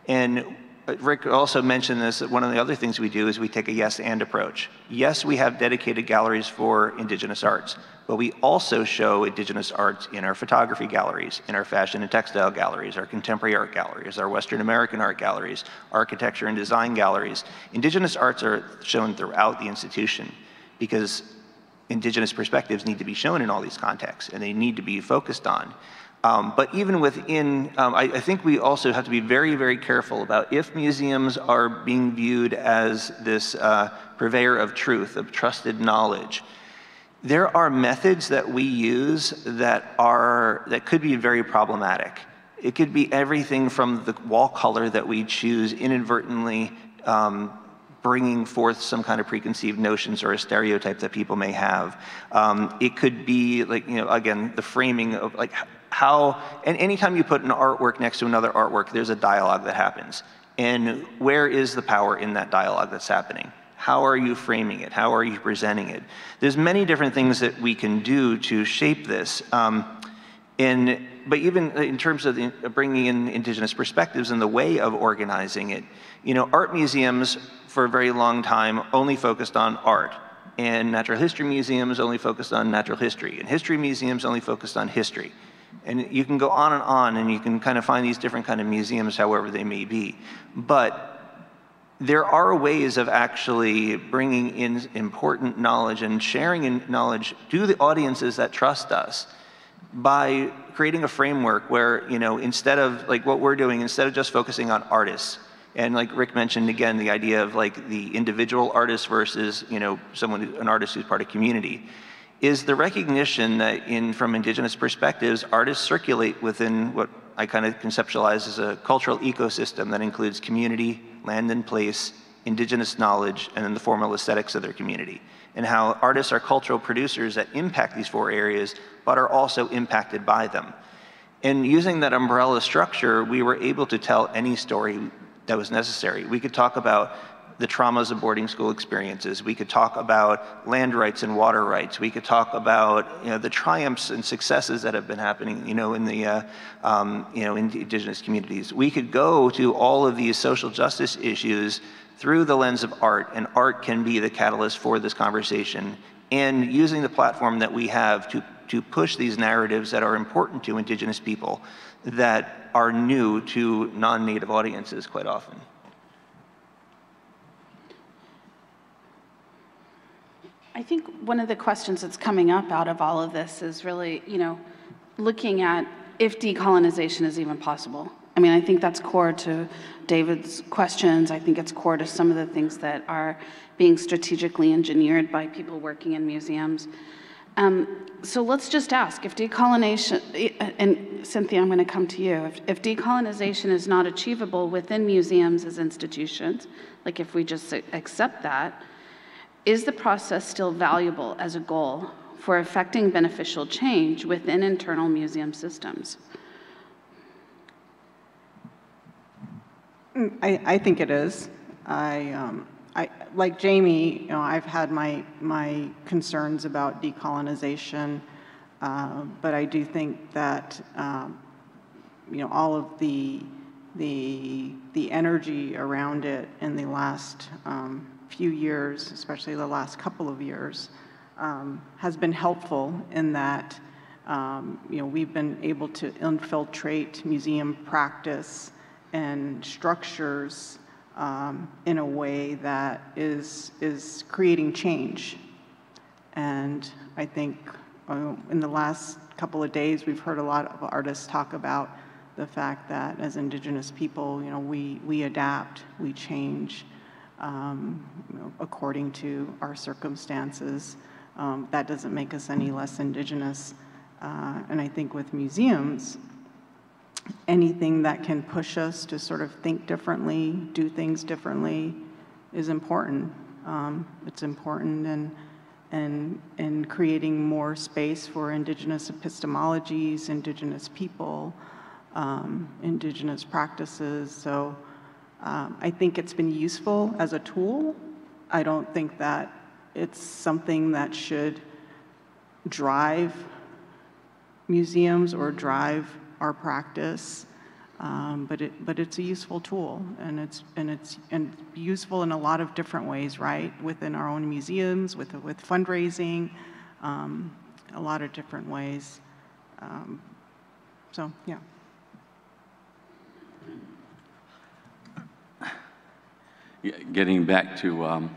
And Rick also mentioned this, that one of the other things we do is we take a yes and approach. Yes, we have dedicated galleries for indigenous arts, but we also show indigenous arts in our photography galleries, in our fashion and textile galleries, our contemporary art galleries, our Western American art galleries, architecture and design galleries. Indigenous arts are shown throughout the institution because indigenous perspectives need to be shown in all these contexts and they need to be focused on. But even within, I think we also have to be very, very careful about if museums are being viewed as this purveyor of truth, of trusted knowledge. There are methods that we use that could be very problematic. It could be everything from the wall color that we choose inadvertently bringing forth some kind of preconceived notions or a stereotype that people may have. It could be like, you know, again, the framing of like how, and anytime you put an artwork next to another artwork, there's a dialogue that happens. And where is the power in that dialogue that's happening? How are you framing it? How are you presenting it? There's many different things that we can do to shape this. But even in terms of bringing in indigenous perspectives and the way of organizing it, you know, art museums for a very long time only focused on art, and natural history museums only focused on natural history, and history museums only focused on history. And you can go on, and you can kind of find these different kind of museums, however they may be. But there are ways of actually bringing in important knowledge and sharing knowledge to the audiences that trust us by creating a framework where, you know, instead of like what we're doing, instead of just focusing on artists, and like Rick mentioned again, the idea of like the individual artist versus, you know, an artist who's part of community, is the recognition that from indigenous perspectives, artists circulate within what I kind of conceptualize as a cultural ecosystem that includes community, land and place, indigenous knowledge, and then the formal aesthetics of their community. And how artists are cultural producers that impact these four areas, but are also impacted by them. And using that umbrella structure, we were able to tell any story that was necessary. We could talk about the traumas of boarding school experiences. We could talk about land rights and water rights. We could talk about, you know, the triumphs and successes that have been happening, you know, in the in the indigenous communities. We could go to all of these social justice issues through the lens of art, and art can be the catalyst for this conversation. And using the platform that we have to push these narratives that are important to indigenous people that are new to non-native audiences quite often. I think one of the questions that's coming up out of all of this is really, you know, looking at if decolonization is even possible. I mean, I think that's core to David's questions. I think it's core to some of the things that are being strategically engineered by people working in museums. So let's just ask, if decolonization, and Cynthia, I'm going to come to you, if decolonization is not achievable within museums as institutions, like if we just accept that, is the process still valuable as a goal for effecting beneficial change within internal museum systems? I think it is. I like Jamie, you know, I've had my concerns about decolonization, but I do think that you know, all of the energy around it in the last few years, especially the last couple of years, has been helpful in that you know, we've been able to infiltrate museum practice and structures in a way that is creating change. And I think in the last couple of days, we've heard a lot of artists talk about the fact that as Indigenous people, you know, we adapt, we change, you know, according to our circumstances. That doesn't make us any less Indigenous. And I think with museums, anything that can push us to sort of think differently, do things differently, is important. It's important in creating more space for Indigenous epistemologies, Indigenous people, Indigenous practices. So I think it's been useful as a tool. I don't think that it's something that should drive museums or drive our practice, but it's a useful tool, and it's useful in a lot of different ways, right? Within our own museums, with fundraising, a lot of different ways. So yeah. Getting back to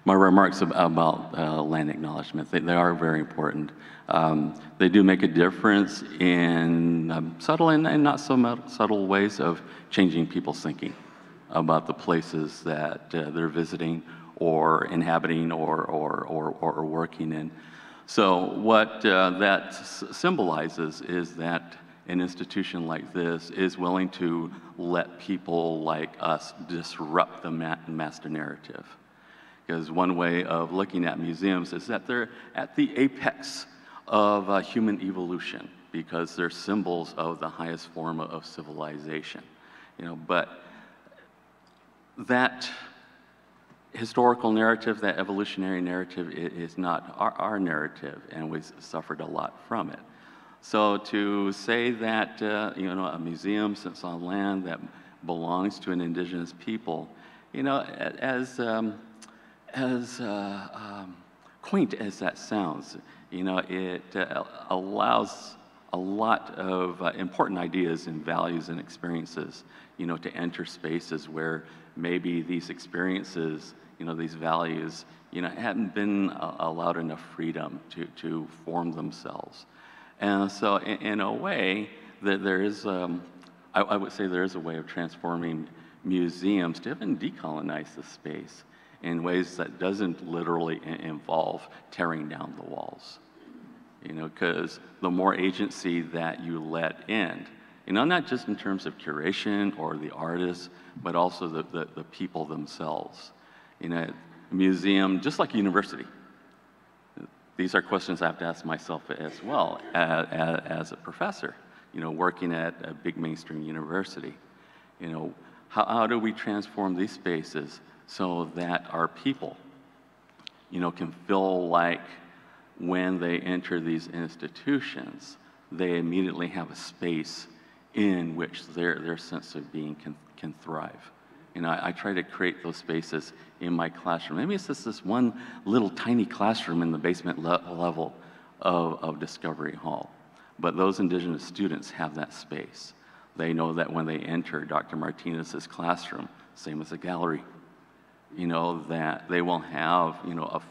my remarks about land acknowledgement, they are very important. They do make a difference in subtle and not so subtle ways of changing people's thinking about the places that they're visiting or inhabiting or working in. So what that symbolizes is that an institution like this is willing to let people like us disrupt the master narrative. Because one way of looking at museums is that they're at the apex of human evolution, because they're symbols of the highest form of civilization. You know, but that historical narrative, that evolutionary narrative, is not our narrative, and we've suffered a lot from it. So to say that you know, a museum sits on land that belongs to an Indigenous people, you know, as quaint as that sounds, you know, it allows a lot of important ideas and values and experiences, you know, to enter spaces where maybe these experiences, you know, these values, you know, hadn't been allowed enough freedom to form themselves. And so in a way, that there is, I would say there is a way of transforming museums to even decolonize the space in ways that doesn't literally involve tearing down the walls. You know, because the more agency that you let in, you know, not just in terms of curation or the artists, but also the people themselves. You know, a museum, just like a university, these are questions I have to ask myself as well as a professor, you know, working at a big mainstream university. You know, how do we transform these spaces so that our people, you know, can feel like when they enter these institutions, they immediately have a space in which their sense of being can thrive. You know, I try to create those spaces in my classroom. Maybe it's just this one little tiny classroom in the basement level of Discovery Hall. But those Indigenous students have that space. They know that when they enter Dr. Martinez's classroom, same as a gallery, you know, that they will have, you know, a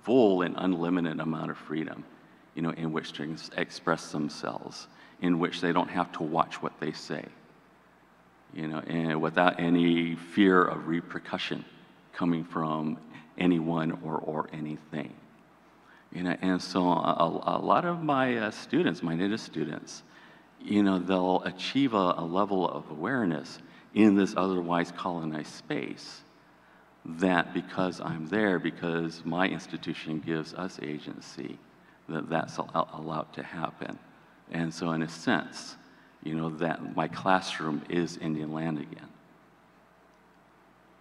full and unlimited amount of freedom, you know, in which to express themselves, in which they don't have to watch what they say, you know, and without any fear of repercussion coming from anyone or anything. You know, and so a lot of my students, my Native students, you know, they'll achieve a level of awareness in this otherwise colonized space that because I'm there, because my institution gives us agency, that's allowed to happen. And so in a sense, you know, that my classroom is Indian land again.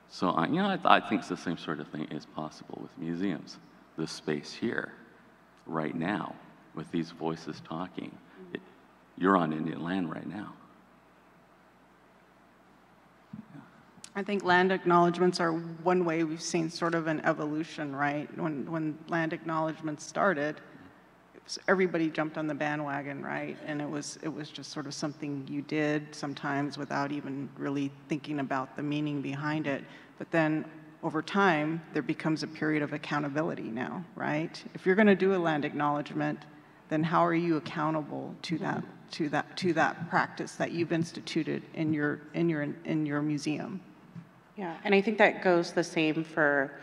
So, you know, I think the same sort of thing is possible with museums. This space here, right now, with these voices talking, you're on Indian land right now. I think land acknowledgements are one way we've seen sort of an evolution, right? When land acknowledgements started, everybody jumped on the bandwagon, right? And it was just sort of something you did sometimes without even really thinking about the meaning behind it. But then over time, there becomes a period of accountability now, right? If you're going to do a land acknowledgement, then how are you accountable to that practice that you've instituted in your museum? Yeah, and I think that goes the same for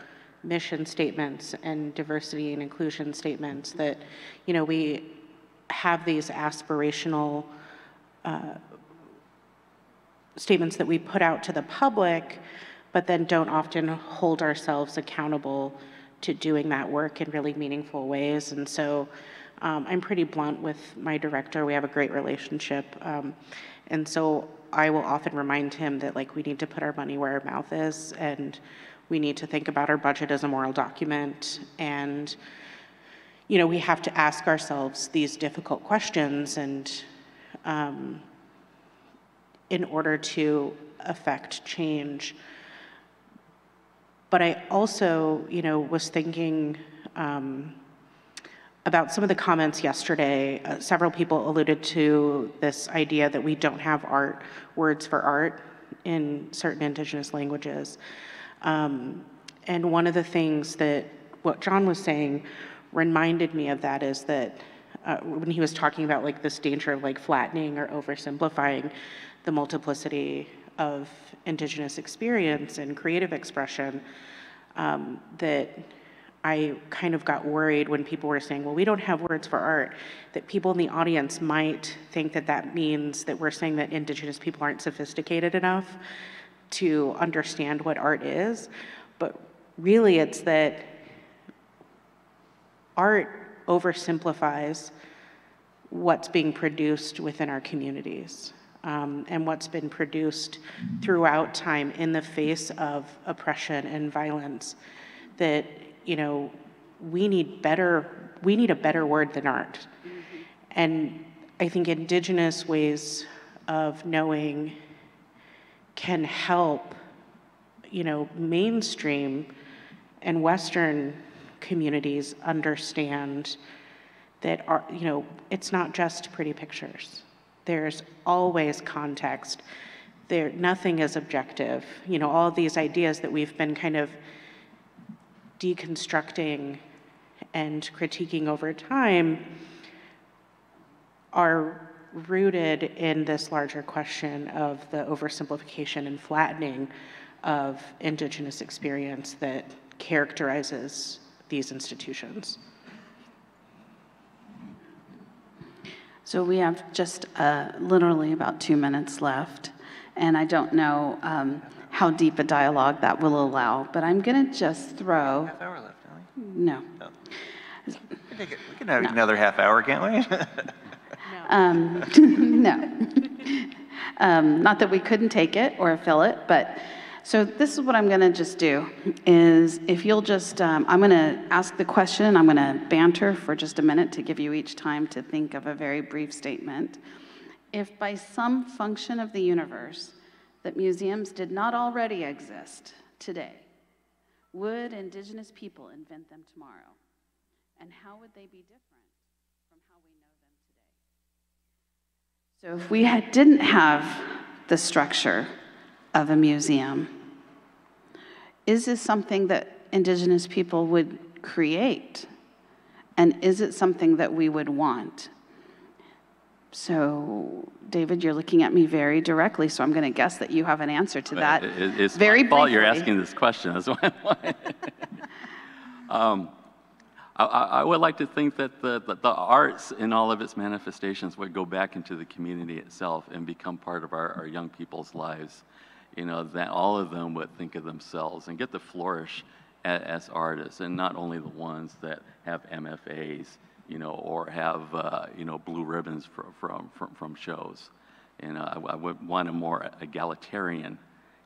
mission statements and diversity and inclusion statements, that, you know, we have these aspirational statements that we put out to the public, but then don't often hold ourselves accountable to doing that work in really meaningful ways. And so I'm pretty blunt with my director. We have a great relationship. And so I will often remind him that, like, we need to put our money where our mouth is, and we need to think about our budget as a moral document. And, you know, we have to ask ourselves these difficult questions, and in order to affect change. But I also, you know, was thinking about some of the comments yesterday. Several people alluded to this idea that we don't have words for art in certain Indigenous languages. And one of the things that what John was saying reminded me of that is that when he was talking about, like, this danger of, like, flattening or oversimplifying the multiplicity of Indigenous experience and creative expression, that I kind of got worried when people were saying, well, we don't have words for art, that people in the audience might think that that means that we're saying that Indigenous people aren't sophisticated enough to understand what art is. But really, it's that art oversimplifies what's being produced within our communities, and what's been produced throughout time in the face of oppression and violence. That, you know, we need a better word than art. Mm-hmm. And I think Indigenous ways of knowing can help, you know, mainstream and Western communities understand that you know, it's not just pretty pictures. There's always context. Nothing is objective. You know, all of these ideas that we've been kind of deconstructing and critiquing over time are rooted in this larger question of the oversimplification and flattening of Indigenous experience that characterizes these institutions. So we have just literally about 2 minutes left, and I don't know how deep a dialogue that will allow, but I'm going to just throw... Half hour left, don't we? No. No. We can have another half hour, can't we? No. Not that we couldn't take it or fill it, but so this is what I'm going to just do, is if you'll just, I'm going to ask the question, I'm going to banter for just a minute to give you each time to think of a very brief statement. If by some function of the universe that museums did not already exist today, would Indigenous people invent them tomorrow? And how would they be different from how we know them today? So if we didn't have the structure of a museum, is this something that Indigenous people would create? And is it something that we would want? So, David, you're looking at me very directly, so I'm going to guess that you have an answer to that. It's very my fault briefly. You're asking this question. That's why I would like to think that the arts in all of its manifestations would go back into the community itself and become part of our young people's lives. You know, that all of them would think of themselves and get to flourish as artists, and not only the ones that have MFAs, you know, or have, you know, blue ribbons from shows. And I would want a more egalitarian,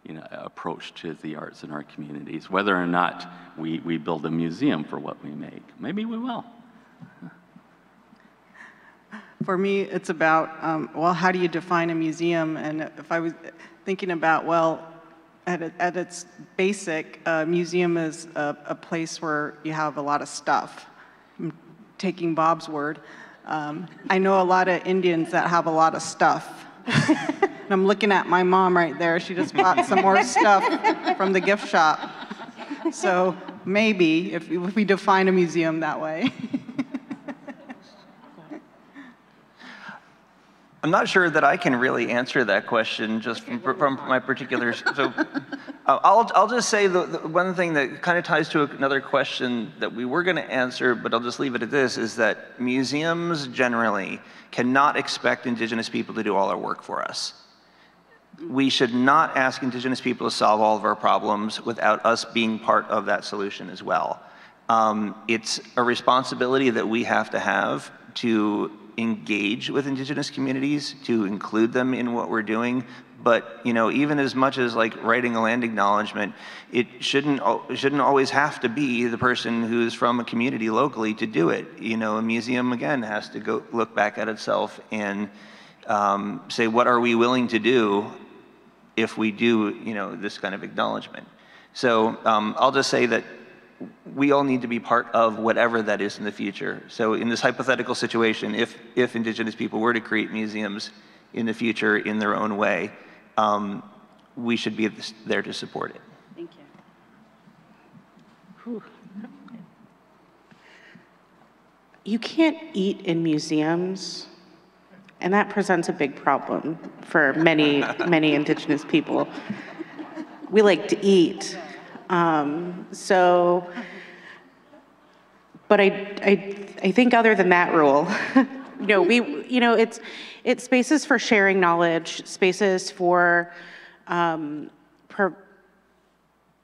you know, approach to the arts in our communities, whether or not we build a museum for what we make. Maybe we will. For me, it's about, well, how do you define a museum? And if I was thinking about, well, at its basic, a museum is a place where you have a lot of stuff. I'm taking Bob's word. I know a lot of Indians that have a lot of stuff. And I'm looking at my mom right there. She just bought some more stuff from the gift shop. So maybe if we define a museum that way. I'm not sure that I can really answer that question just from my particular. So I'll just say the one thing that kind of ties to another question that we were going to answer, but I'll just leave it at this, is that museums generally cannot expect Indigenous people to do all our work for us. We should not ask Indigenous people to solve all of our problems without us being part of that solution as well. It's a responsibility that we have to engage with Indigenous communities, to include them in what we're doing. But even as much as like writing a land acknowledgement, it shouldn't always have to be the person who's from a community locally to do it. A museum again has to go look back at itself and say, what are we willing to do if we do this kind of acknowledgement? So I'll just say that we all need to be part of whatever that is in the future. So in this hypothetical situation, if Indigenous people were to create museums in the future in their own way, we should be there to support it. Thank you. You can't eat in museums, and that presents a big problem for many, many Indigenous people. We like to eat. But I think other than that rule, it's spaces for sharing knowledge, spaces for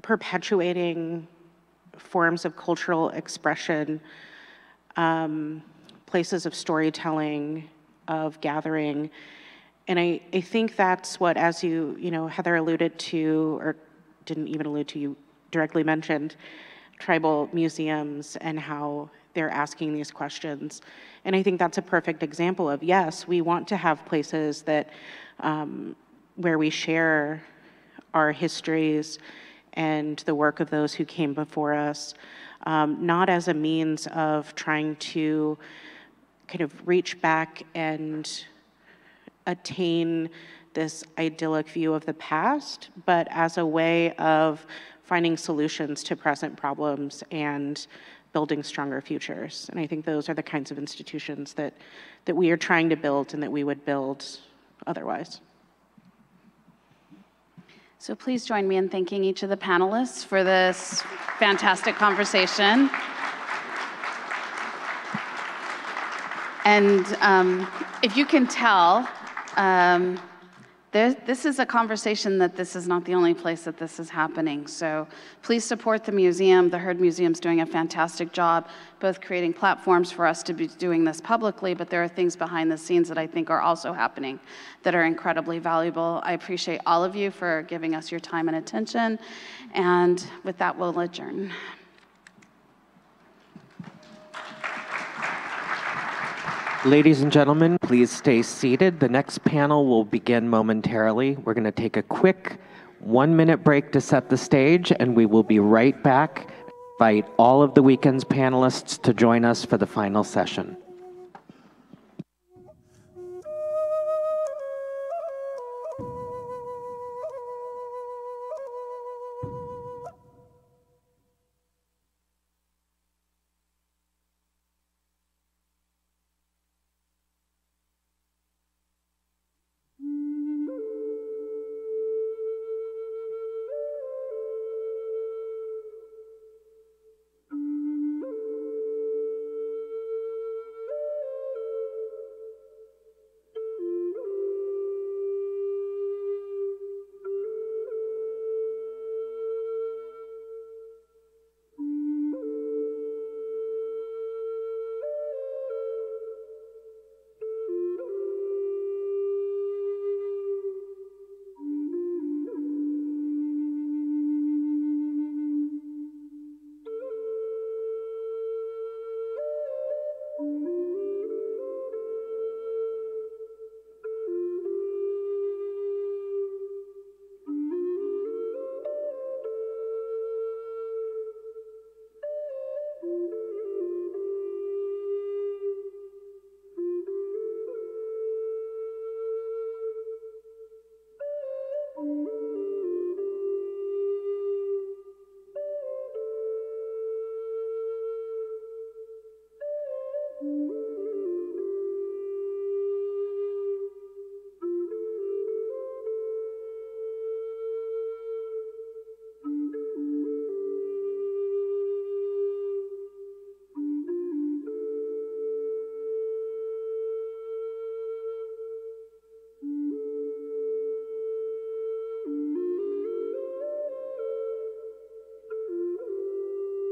perpetuating forms of cultural expression, places of storytelling, of gathering. And I think that's what, as Heather alluded to, or didn't even allude to, you directly mentioned tribal museums and how they're asking these questions. And I think that's a perfect example of, yes, we want to have places that where we share our histories and the work of those who came before us, not as a means of trying to kind of reach back and attain this idyllic view of the past, but as a way of finding solutions to present problems and building stronger futures. And I think those are the kinds of institutions that we are trying to build and that we would build otherwise. So please join me in thanking each of the panelists for this fantastic conversation. And if you can tell, this is a conversation that this is not the only place that this is happening. So please support the museum. The Heard Museum's doing a fantastic job, both creating platforms for us to be doing this publicly, but there are things behind the scenes that I think are also happening that are incredibly valuable. I appreciate all of you for giving us your time and attention. And with that, we'll adjourn. Ladies and gentlemen, please stay seated. The next panel will begin momentarily. We're going to take a quick 1-minute break to set the stage, and we will be right back. Invite all of the weekend's panelists to join us for the final session.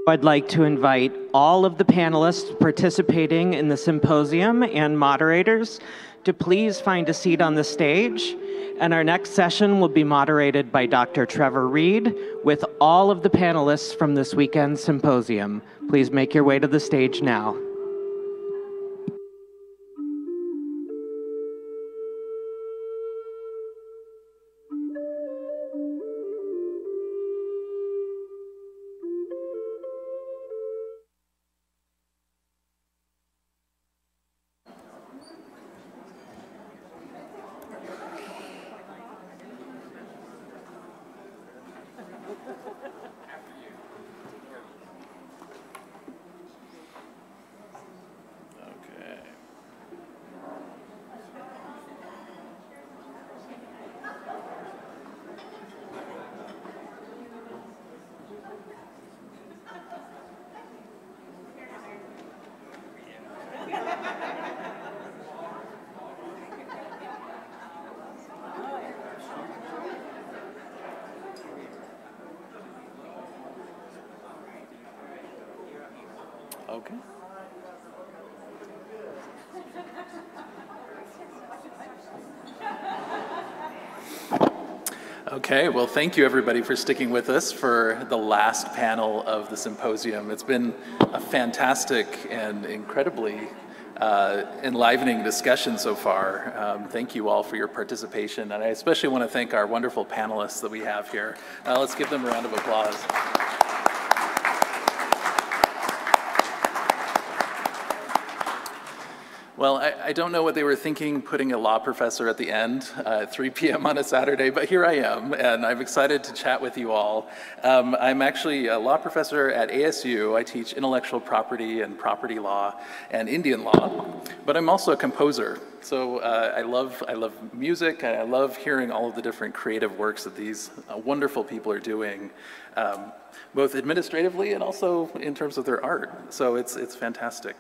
I'd like to invite all of the panelists participating in the symposium and moderators to please find a seat on the stage. And our next session will be moderated by Dr. Trevor Reed with all of the panelists from this weekend's symposium. Please make your way to the stage now. Okay. Okay, well, thank you everybody for sticking with us for the last panel of the symposium. It's been a fantastic and incredibly enlivening discussion so far. Thank you all for your participation, and I especially want to thank our wonderful panelists that we have here. Let's give them a round of applause. Well, I don't know what they were thinking putting a law professor at the end at 3 p.m. on a Saturday, but here I am, and I'm excited to chat with you all. I'm actually a law professor at ASU. I teach intellectual property and property law and Indian law, but I'm also a composer. So I love music, and I love hearing all of the different creative works that these wonderful people are doing, both administratively and also in terms of their art. So it's fantastic.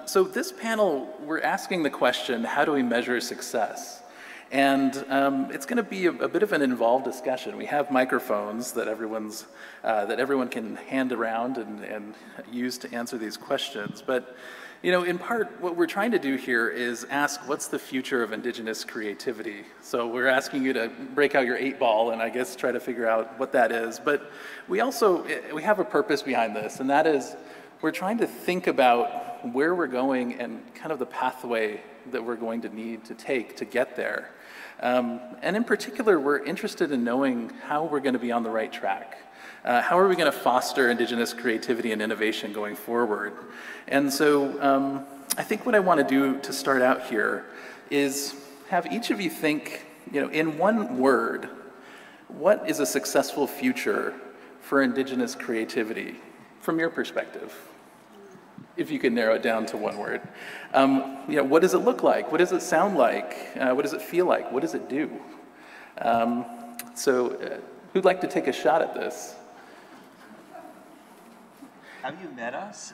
So this panel, we're asking the question, how do we measure success? And it's going to be a bit of an involved discussion. We have microphones that everyone can hand around and use to answer these questions. But you know, in part, what we're trying to do here is ask, what's the future of Indigenous creativity? So we're asking you to break out your 8-ball and I guess try to figure out what that is. But we have a purpose behind this, and that is we're trying to think about where we're going and kind of the pathway that we're going to need to take to get there. And in particular, we're interested in knowing how we're going to be on the right track. How are we going to foster Indigenous creativity and innovation going forward? And so I think what I want to do to start out here is have each of you think, you know, in one word, what is a successful future for Indigenous creativity from your perspective? If you could narrow it down to one word. You know, what does it look like? What does it sound like? What does it feel like? What does it do? Who'd like to take a shot at this? Have you met us?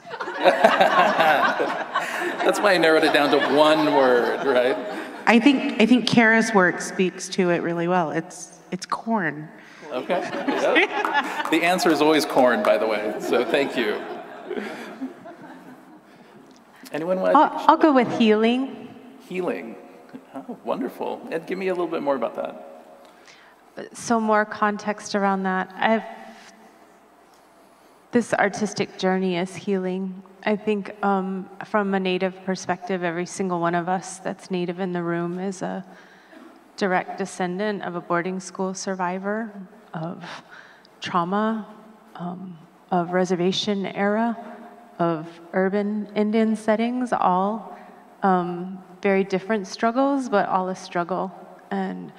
That's why I narrowed it down to one word, right? I think Kara's work speaks to it really well. It's corn. Okay. Yep. The answer is always corn, by the way, so thank you. Anyone want to? I'll go with healing. Healing. Oh, wonderful. Ed, give me a little bit more about that. So more context around that. This artistic journey is healing. I think from a Native perspective, every single one of us that's Native in the room is a direct descendant of a boarding school survivor, of trauma, of reservation era, of urban Indian settings, all very different struggles, but all a struggle. And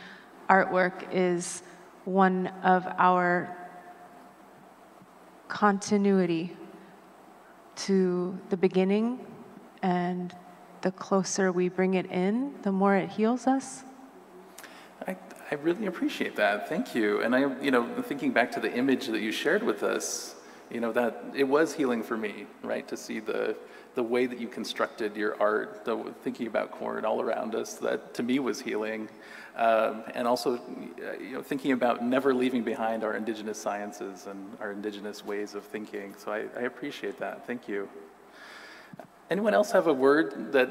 artwork is one of our continuity to the beginning, and the closer we bring it in, the more it heals us. I really appreciate that. Thank you. And thinking back to the image that you shared with us, You know, that it was healing for me, right, to see the way that you constructed your art, thinking about corn all around us, that to me was healing. And also, you know, thinking about never leaving behind our indigenous sciences and our indigenous ways of thinking. So I appreciate that. Thank you. Anyone else have a word that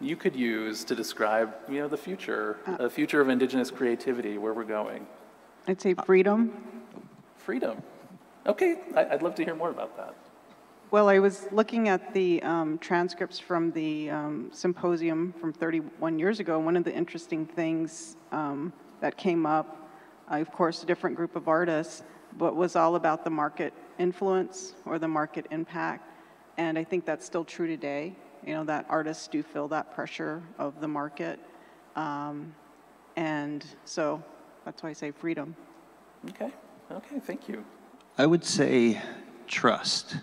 you could use to describe, you know, the future of indigenous creativity, where we're going? I'd say freedom. Freedom. Okay, I'd love to hear more about that. Well, I was looking at the transcripts from the symposium from 31 years ago. One of the interesting things that came up, of course, a different group of artists, but was all about the market influence or the market impact. And I think that's still true today, you know, that artists do feel that pressure of the market. And so that's why I say freedom. Okay, thank you. I would say trust.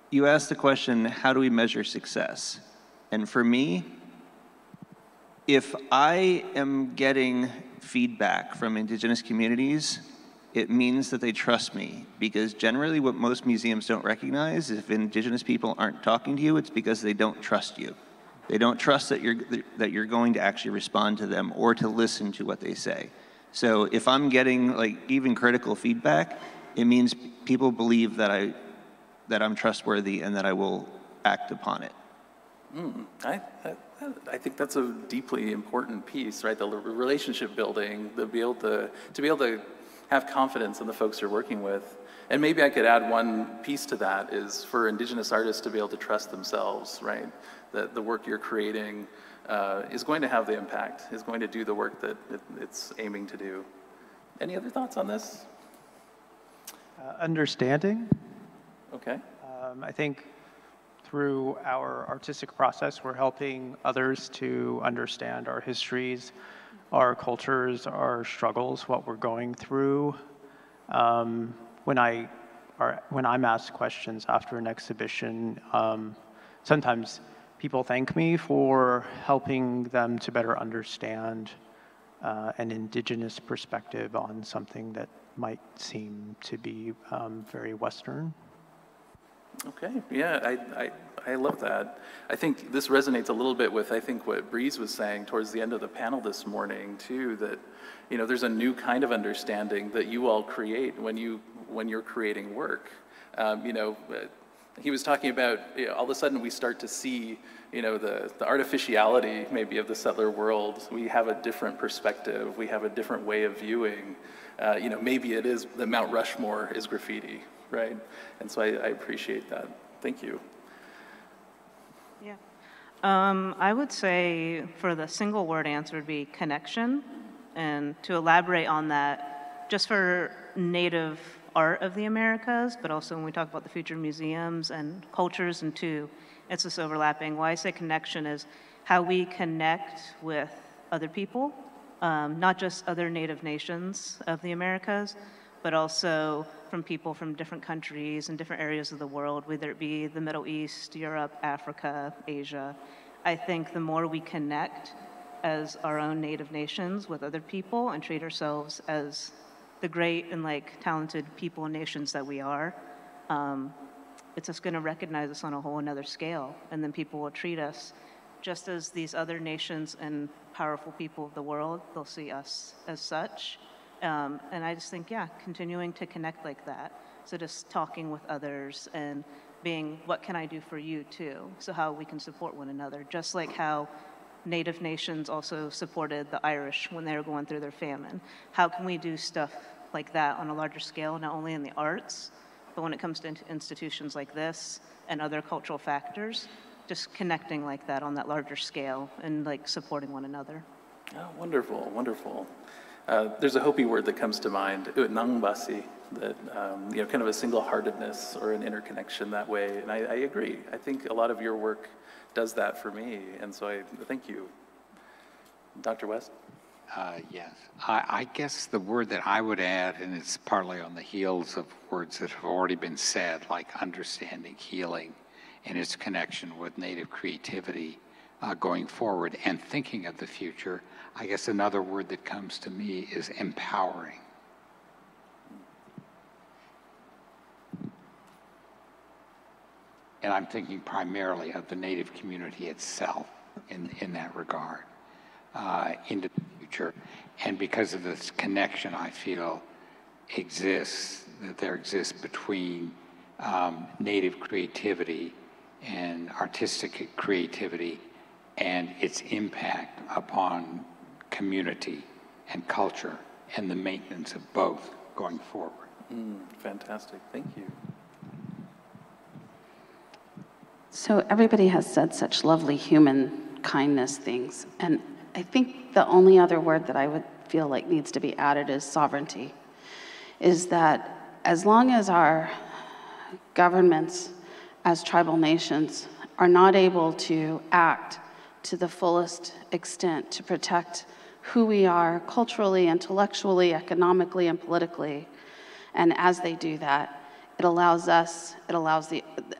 You asked the question, how do we measure success? And for me, if I am getting feedback from indigenous communities, it means that they trust me, because generally what most museums don't recognize is if indigenous people aren't talking to you, it's because they don't trust you. They don't trust that you're going to actually respond to them or to listen to what they say. So if I'm getting like even critical feedback, it means people believe that I'm trustworthy and that I will act upon it. I think that's a deeply important piece, right? The relationship building, to be able to have confidence in the folks you're working with. And maybe I could add one piece to that is for indigenous artists to be able to trust themselves, right? That the work you're creating is going to have the impact, is going to do the work that it's aiming to do. Any other thoughts on this? Understanding. Okay. I think through our artistic process, we're helping others to understand our histories, our cultures, our struggles, what we're going through. When I'm asked questions after an exhibition, sometimes people thank me for helping them to better understand an indigenous perspective on something that might seem to be very Western. Okay, yeah, I love that. I think this resonates a little bit with, I think, what Breeze was saying towards the end of the panel this morning, too, that, you know, there's a new kind of understanding that you all create when you're creating work. You know, he was talking about, you know, all of a sudden we start to see, you know, the artificiality maybe of the settler world. We have a different perspective. We have a different way of viewing. You know, maybe it is that Mount Rushmore is graffiti, right? And so I appreciate that. Thank you. Yeah. I would say for the single word answer would be connection. And to elaborate on that, just for Native art of the Americas, but also when we talk about the future museums and cultures, and two, it's this overlapping. Why I say connection is how we connect with other people, not just other Native nations of the Americas, but also from people from different countries and different areas of the world, whether it be the Middle East, Europe, Africa, Asia. I think the more we connect as our own Native nations with other people and treat ourselves as the great and talented people and nations that we are, it's just going to recognize us on a whole another scale, and then people will treat us just as these other nations and powerful people of the world. They'll see us as such. And I just think, yeah, continuing to connect like that. So just talking with others and being, what can I do for you too? So how we can support one another, just like how Native nations also supported the Irish when they were going through their famine. How can we do stuff like that on a larger scale, not only in the arts, but when it comes to institutions like this and other cultural factors, just connecting like that on that larger scale and supporting one another. Oh, wonderful, wonderful. There's a Hopi word that comes to mind, nangbasi, that kind of a single-heartedness or an interconnection that way. And I agree. I think a lot of your work does that for me, and so I thank you. Dr. West? Yes. I guess the word that I would add, and it's partly on the heels of words that have already been said, like understanding healing and its connection with Native creativity going forward and thinking of the future, I guess another word that comes to me is empowering. and I'm thinking primarily of the Native community itself in that regard, into the future. And because of this connection I feel exists, that there exists between Native creativity and artistic creativity and its impact upon community and culture and the maintenance of both going forward. Fantastic, thank you. So everybody has said such lovely human kindness things, and I think the only other word that I would feel like needs to be added is sovereignty. Is that as long as our governments as tribal nations are not able to act to the fullest extent to protect who we are culturally, intellectually, economically, and politically, and as they do that, it allows us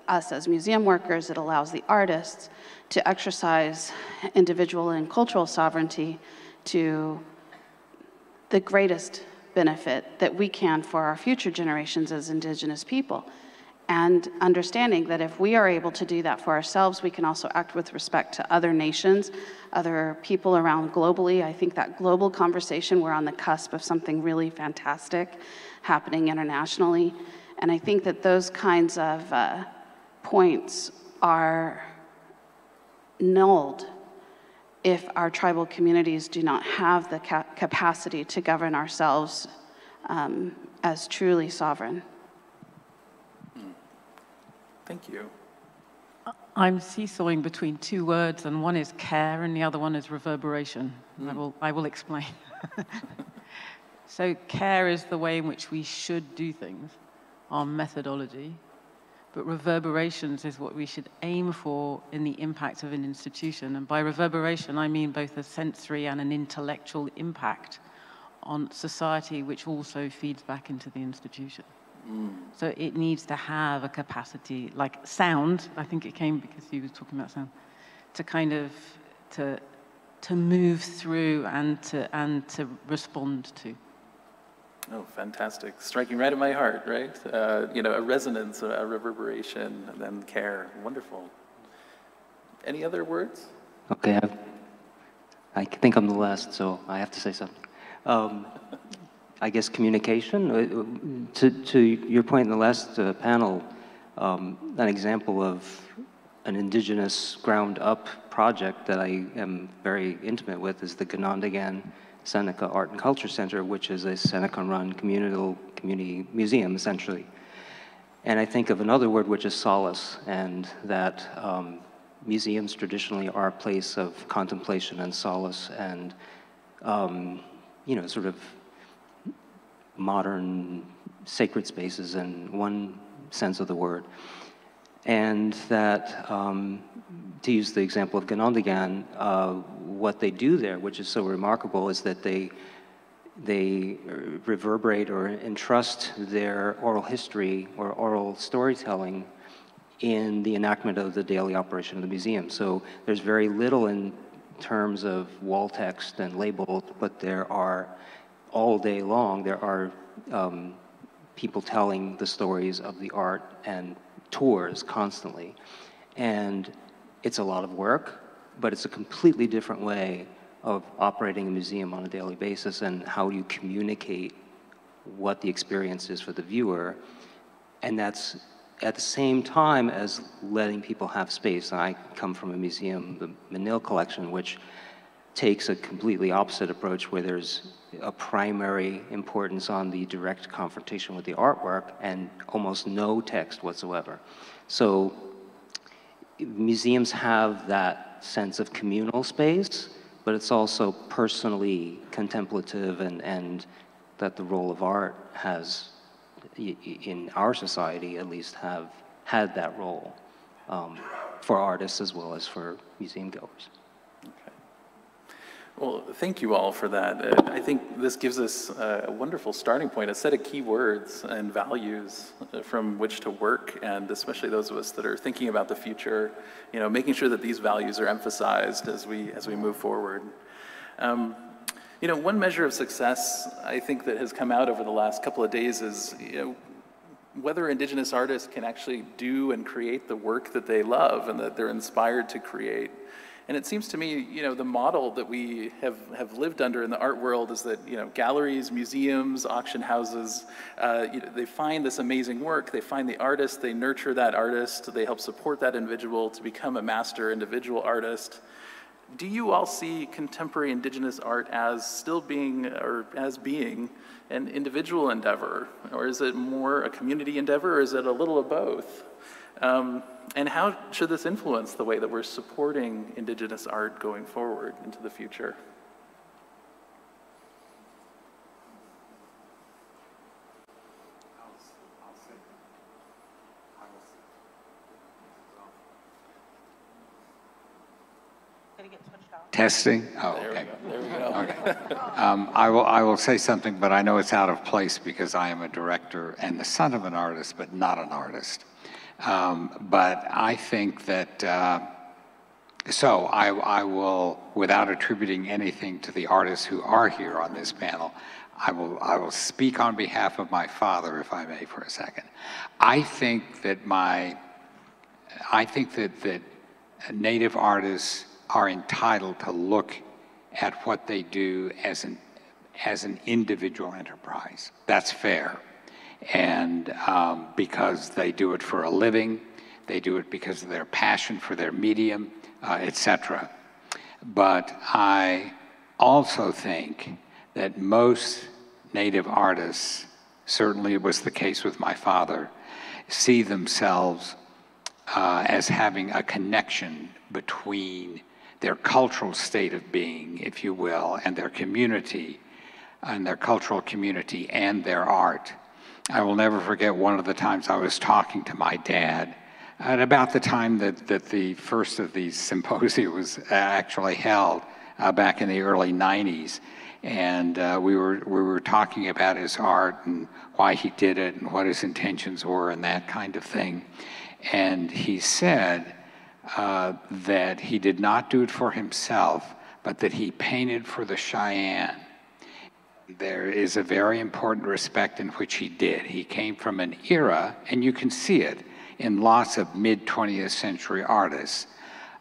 as museum workers, it allows the artists to exercise individual and cultural sovereignty to the greatest benefit that we can for our future generations as Indigenous people. And understanding that if we are able to do that for ourselves, we can also act with respect to other nations, other people around globally. I think that global conversation, we're on the cusp of something really fantastic happening internationally. And I think that those kinds of points are nulled if our tribal communities do not have the capacity to govern ourselves as truly sovereign. Thank you. I'm seesawing between two words, and one is care and the other one is reverberation. I will explain. So care is the way in which we should do things, our methodology, but reverberations is what we should aim for in the impact of an institution. And by reverberation, I mean both a sensory and an intellectual impact on society, which also feeds back into the institution. So it needs to have a capacity, like sound, I think it came because you were talking about sound, to kind of, to move through and to respond to. Oh, fantastic. Striking right at my heart, right? You know, a resonance, a reverberation, and then care. Wonderful. Any other words? Okay, I think I'm the last, so I have to say something. I guess communication. To your point in the last panel, an example of an indigenous ground-up project that I am very intimate with is the Ganondagan Seneca Art and Culture Center, which is a Seneca-run community museum, essentially. And I think of another word, which is solace, and that museums traditionally are a place of contemplation and solace and, you know, sort of modern sacred spaces in one sense of the word. And that, to use the example of Ganondagan, what they do there, which is so remarkable, is that they reverberate or entrust their oral history or oral storytelling in the enactment of the daily operation of the museum. So there's very little in terms of wall text and labels, but there are, all day long, there are people telling the stories of the art and tours constantly. And it's a lot of work, but it's a completely different way of operating a museum on a daily basis and how you communicate what the experience is for the viewer. And that's at the same time as letting people have space. I come from a museum, the Menil Collection, which takes a completely opposite approach where there's a primary importance on the direct confrontation with the artwork and almost no text whatsoever. So museums have that sense of communal space, but it's also personally contemplative, and that the role of art has, in our society at least, have had that role for artists as well as for museum goers. Well, thank you all for that. I think this gives us a wonderful starting point, a set of key words and values from which to work, and especially those of us that are thinking about the future, you know, making sure that these values are emphasized as we move forward. You know, one measure of success I think that has come out over the last couple of days is, you know, whether Indigenous artists can actually do and create the work that they love and that they're inspired to create. And it seems to me, the model that we have lived under in the art world is that, galleries, museums, auction houses, they find this amazing work, they find the artist, they nurture that artist, they help support that individual to become a master individual artist. Do you all see contemporary Indigenous art as still being, or as being, an individual endeavor? Or is it more a community endeavor, or is it a little of both? And how should this influence the way that we're supporting Indigenous art going forward into the future? Testing? Oh, okay. There we go. Okay. I will say something, but I know it's out of place because I am a director and the son of an artist, but not an artist. But I think that, so I will, without attributing anything to the artists who are here on this panel, I will speak on behalf of my father, if I may, for a second. I think that that Native artists are entitled to look at what they do as an individual enterprise. That's fair. And because they do it for a living, they do it because of their passion for their medium, etc. But I also think that most Native artists, certainly it was the case with my father, see themselves as having a connection between their cultural state of being, if you will, and their community, and their cultural community and their art. I will never forget one of the times I was talking to my dad at about the time that the first of these symposia was actually held back in the early 90s. And we were talking about his art and why he did it and what his intentions were and that kind of thing. And he said that he did not do it for himself, but that he painted for the Cheyenne. There is a very important respect in which he did. He came from an era, and you can see it in lots of mid-20th century artists,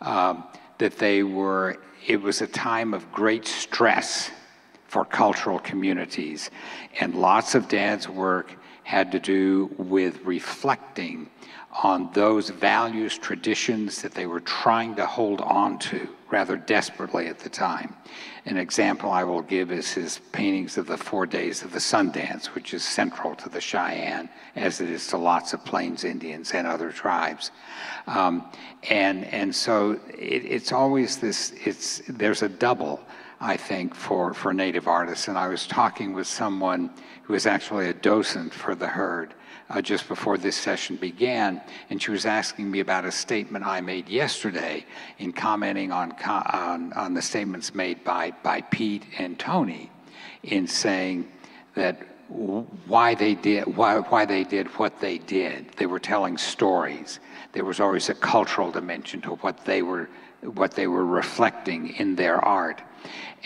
that it was a time of great stress for cultural communities. And lots of Dad's work had to do with reflecting on those values, traditions that they were trying to hold on to rather desperately at the time. An example I will give is his paintings of the 4 days of the Sundance, which is central to the Cheyenne, as it is to lots of Plains Indians and other tribes. And so it's always this, there's a double, I think, for Native artists. And I was talking with someone who was actually a docent for the Herd just before this session began, and she was asking me about a statement I made yesterday in commenting on the statements made by Pete and Tony in saying that why they did what they did. They were telling stories. There was always a cultural dimension to what they were reflecting in their art.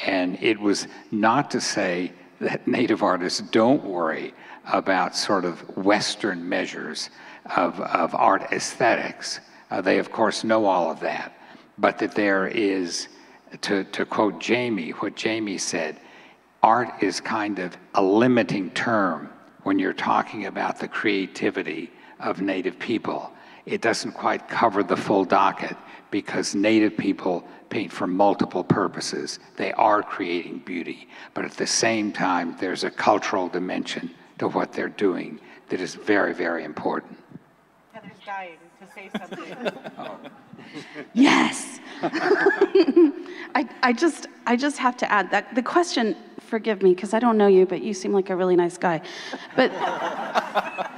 And it was not to say that Native artists don't worry about sort of Western measures of art aesthetics. They, of course, know all of that. But that there is, to quote Jamie, what Jamie said, art is kind of a limiting term when you're talking about the creativity of Native people. It doesn't quite cover the full docket because Native people paint for multiple purposes. They are creating beauty, but at the same time, there's a cultural dimension to what they're doing that is very, very important. Heather's dying to say something. Oh. Yes. I just have to add that the question, forgive me, because I don't know you, but you seem like a really nice guy. But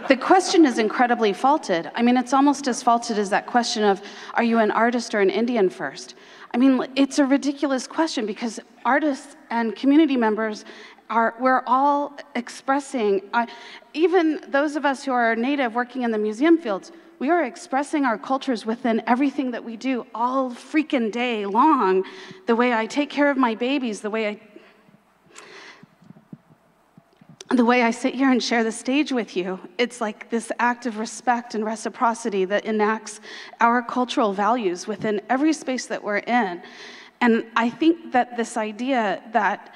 the question is incredibly faulted. I mean, it's almost as faulted as that question of, are you an artist or an Indian first? I mean, it's a ridiculous question because artists and community members we're all expressing, even those of us who are Native working in the museum fields, we are expressing our cultures within everything that we do all freaking day long. The way I take care of my babies, the way the way I sit here and share the stage with you, it's like this act of respect and reciprocity that enacts our cultural values within every space that we're in. And I think that this idea that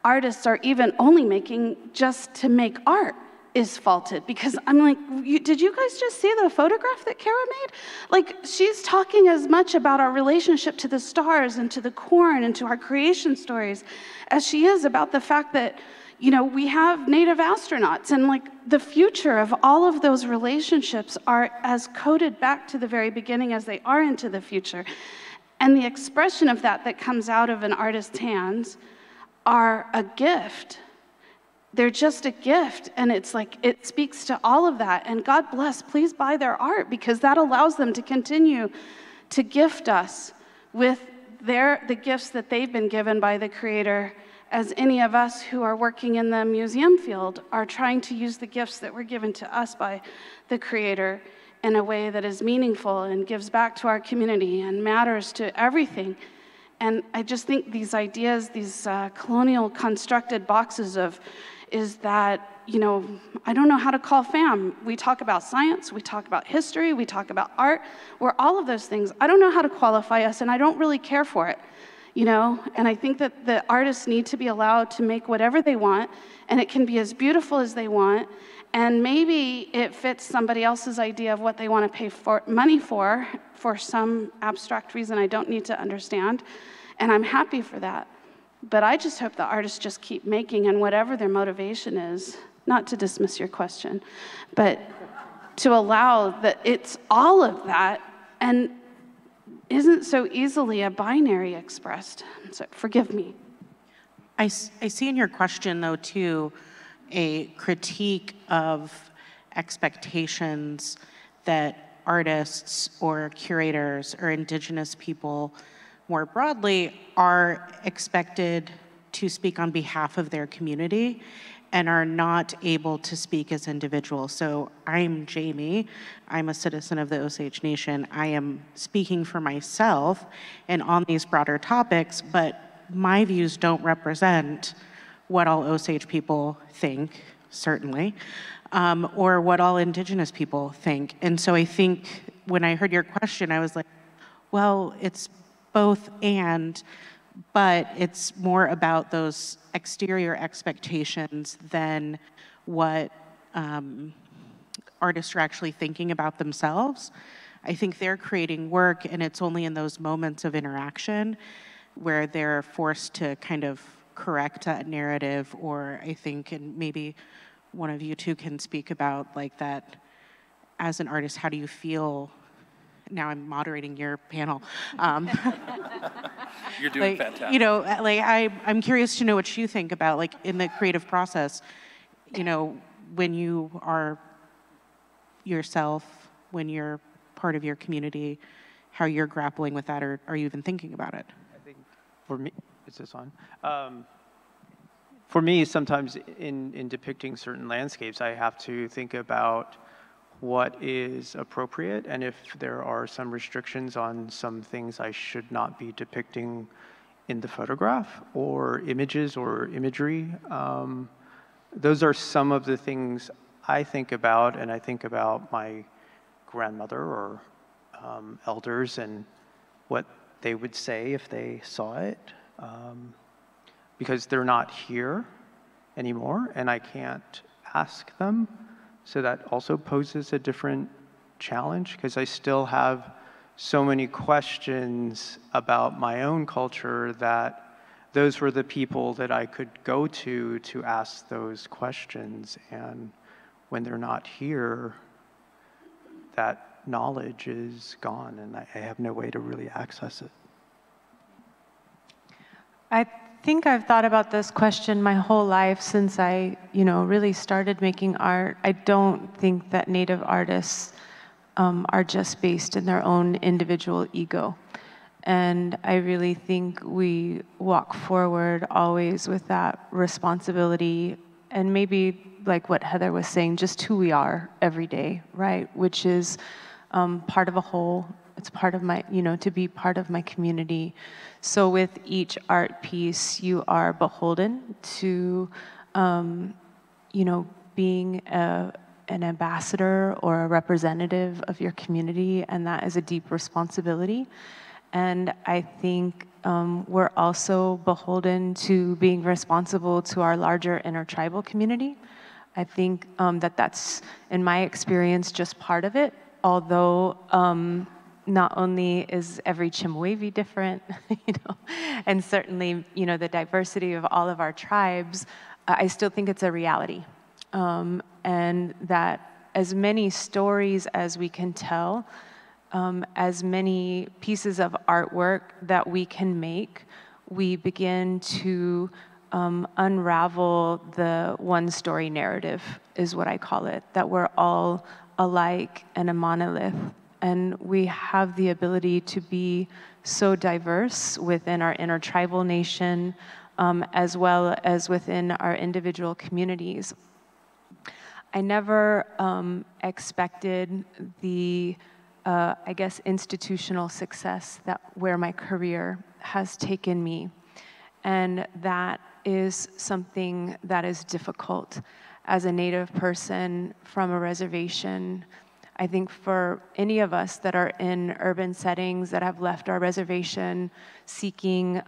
artists are even only making just to make art is faulted, because I'm like, did you guys just see the photograph that Kara made? Like, she's talking as much about our relationship to the stars and to the corn and to our creation stories as she is about the fact that, you know, we have Native astronauts, and like the future of all of those relationships are as coded back to the very beginning as they are into the future. And the expression of that comes out of an artist's hands are a gift. They're just a gift, and it's like, it speaks to all of that. And God bless, please buy their art, because that allows them to continue to gift us with the gifts that they've been given by the Creator, as any of us who are working in the museum field are trying to use the gifts that were given to us by the Creator in a way that is meaningful and gives back to our community and matters to everything. And I just think these ideas, these colonial constructed boxes of, is that, you know, I don't know how to call fam. We talk about science, we talk about history, we talk about art, we're all of those things. I don't know how to qualify us, and I don't really care for it, you know? And I think that the artists need to be allowed to make whatever they want, and it can be as beautiful as they want, and maybe it fits somebody else's idea of what they want to pay money for some abstract reason I don't need to understand, and I'm happy for that. But I just hope the artists just keep making, and whatever their motivation is, not to dismiss your question, but to allow that it's all of that and isn't so easily a binary expressed. So forgive me. I see in your question, though, too, a critique of expectations that artists or curators or Indigenous people more broadly are expected to speak on behalf of their community and are not able to speak as individuals. So I'm Jamie, I'm a citizen of the Osage Nation. I am speaking for myself and on these broader topics, but my views don't represent what all Osage people think, certainly, or what all Indigenous people think. And so I think when I heard your question, I was like, well, it's both and, but it's more about those exterior expectations than what artists are actually thinking about themselves. I think they're creating work, and it's only in those moments of interaction where they're forced to kind of correct that narrative, or I think, and maybe one of you two can speak about like that, as an artist, how do you feel? Now I'm moderating your panel. You're doing like, fantastic. You know, like I'm curious to know what you think about, like, in the creative process, you know, when you are yourself, when you're part of your community, how you're grappling with that, or are you even thinking about it? I think for me, is this on? For me, sometimes in depicting certain landscapes, I have to think about what is appropriate, and if there are some restrictions on some things I should not be depicting in the photograph, or images or imagery. Those are some of the things I think about, and I think about my grandmother or elders and what they would say if they saw it, because they're not here anymore and I can't ask them. So that also poses a different challenge, because I still have so many questions about my own culture that those were the people that I could go to ask those questions. And when they're not here, that knowledge is gone and I have no way to really access it. I think I've thought about this question my whole life since I, really started making art. I don't think that Native artists are just based in their own individual ego. And I really think we walk forward always with that responsibility, and maybe like what Heather was saying, just who we are every day, right? Which is part of a whole. It's part of my, to be part of my community. So with each art piece, you are beholden to, being an ambassador or a representative of your community, and that is a deep responsibility. And I think we're also beholden to being responsible to our larger intertribal community. I think that's, in my experience, just part of it, although not only is every Chemehuevi different, and certainly, the diversity of all of our tribes, I still think it's a reality. And that as many stories as we can tell, as many pieces of artwork that we can make, we begin to unravel the one-story narrative, is what I call it, that we're all alike and a monolith. And we have the ability to be so diverse within our intertribal nation, as well as within our individual communities. I never expected the, I guess, institutional success where my career has taken me. And that is something that is difficult as a Native person from a reservation. I think for any of us that are in urban settings that have left our reservation seeking,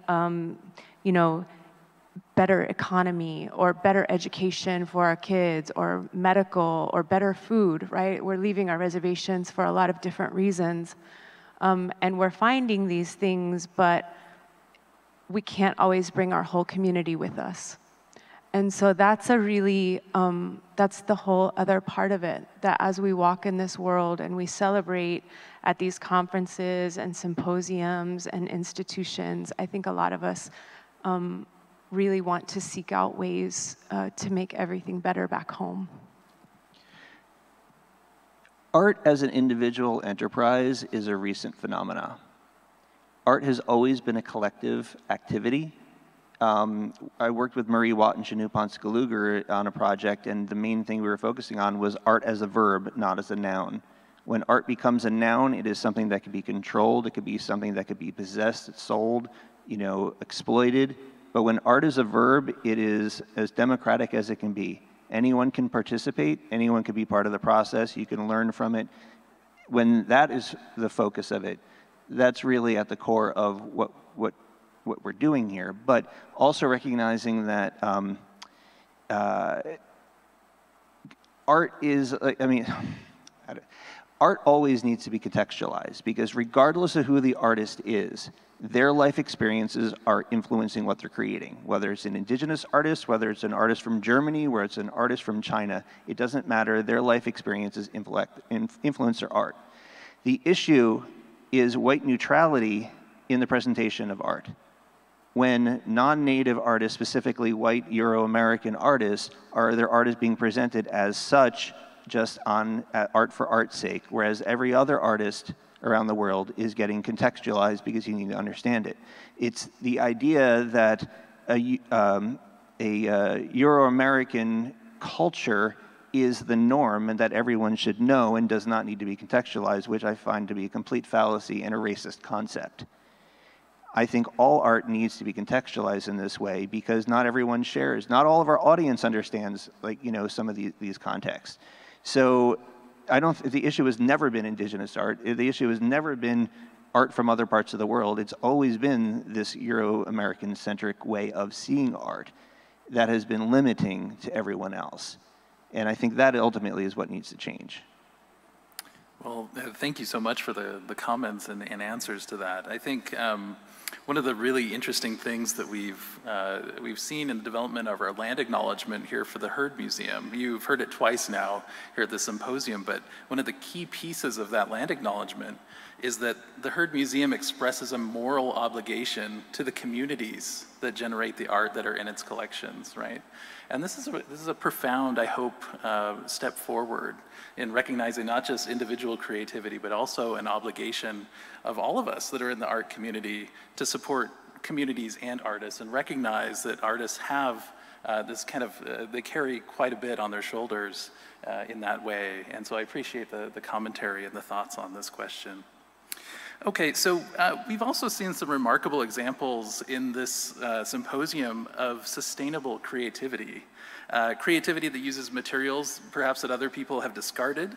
better economy or better education for our kids or medical or better food, right? We're leaving our reservations for a lot of different reasons. And we're finding these things, but we can't always bring our whole community with us. And so that's a really, that's the whole other part of it, that as we walk in this world and we celebrate at these conferences and symposiums and institutions, I think a lot of us really want to seek out ways to make everything better back home. Art as an individual enterprise is a recent phenomenon. Art has always been a collective activity. I worked with Marie Watt and Shanu Ponce-Galuger on a project, and the main thing we were focusing on was art as a verb, not as a noun. When art becomes a noun, it is something that can be controlled, it could be something that could be possessed, sold, exploited. But when art is a verb, it is as democratic as it can be. Anyone can participate, anyone can be part of the process, you can learn from it. When that is the focus of it, that's really at the core of what we're doing here. But also recognizing that art is, art always needs to be contextualized, because regardless of who the artist is, their life experiences are influencing what they're creating. Whether it's an indigenous artist, whether it's an artist from Germany, whether it's an artist from China, it doesn't matter. Their life experiences influence their art. The issue is white neutrality in the presentation of art. When non-native artists, specifically white Euro-American artists, are their art is being presented as such, just on art for art's sake, whereas every other artist around the world is getting contextualized because you need to understand it. It's the idea that a Euro-American culture is the norm and that everyone should know and does not need to be contextualized, which I find to be a complete fallacy and a racist concept. I think all art needs to be contextualized in this way because not everyone shares, not all of our audience understands, some of these contexts. So the issue has never been indigenous art. The issue has never been art from other parts of the world. It's always been this Euro-American centric way of seeing art that has been limiting to everyone else. And I think that ultimately is what needs to change. Well, thank you so much for the comments and answers to that. I think one of the really interesting things that we've seen in the development of our land acknowledgement here for the Heard Museum, you've heard it twice now here at the symposium, but one of the key pieces of that land acknowledgement is that the Heard Museum expresses a moral obligation to the communities that generate the art that are in its collections, right? And this is a profound, I hope, step forward in recognizing not just individual creativity, but also an obligation of all of us that are in the art community to support communities and artists and recognize that artists have this kind of, they carry quite a bit on their shoulders in that way. And so I appreciate the commentary and the thoughts on this question. Okay, so we've also seen some remarkable examples in this symposium of sustainable creativity. Creativity that uses materials perhaps that other people have discarded,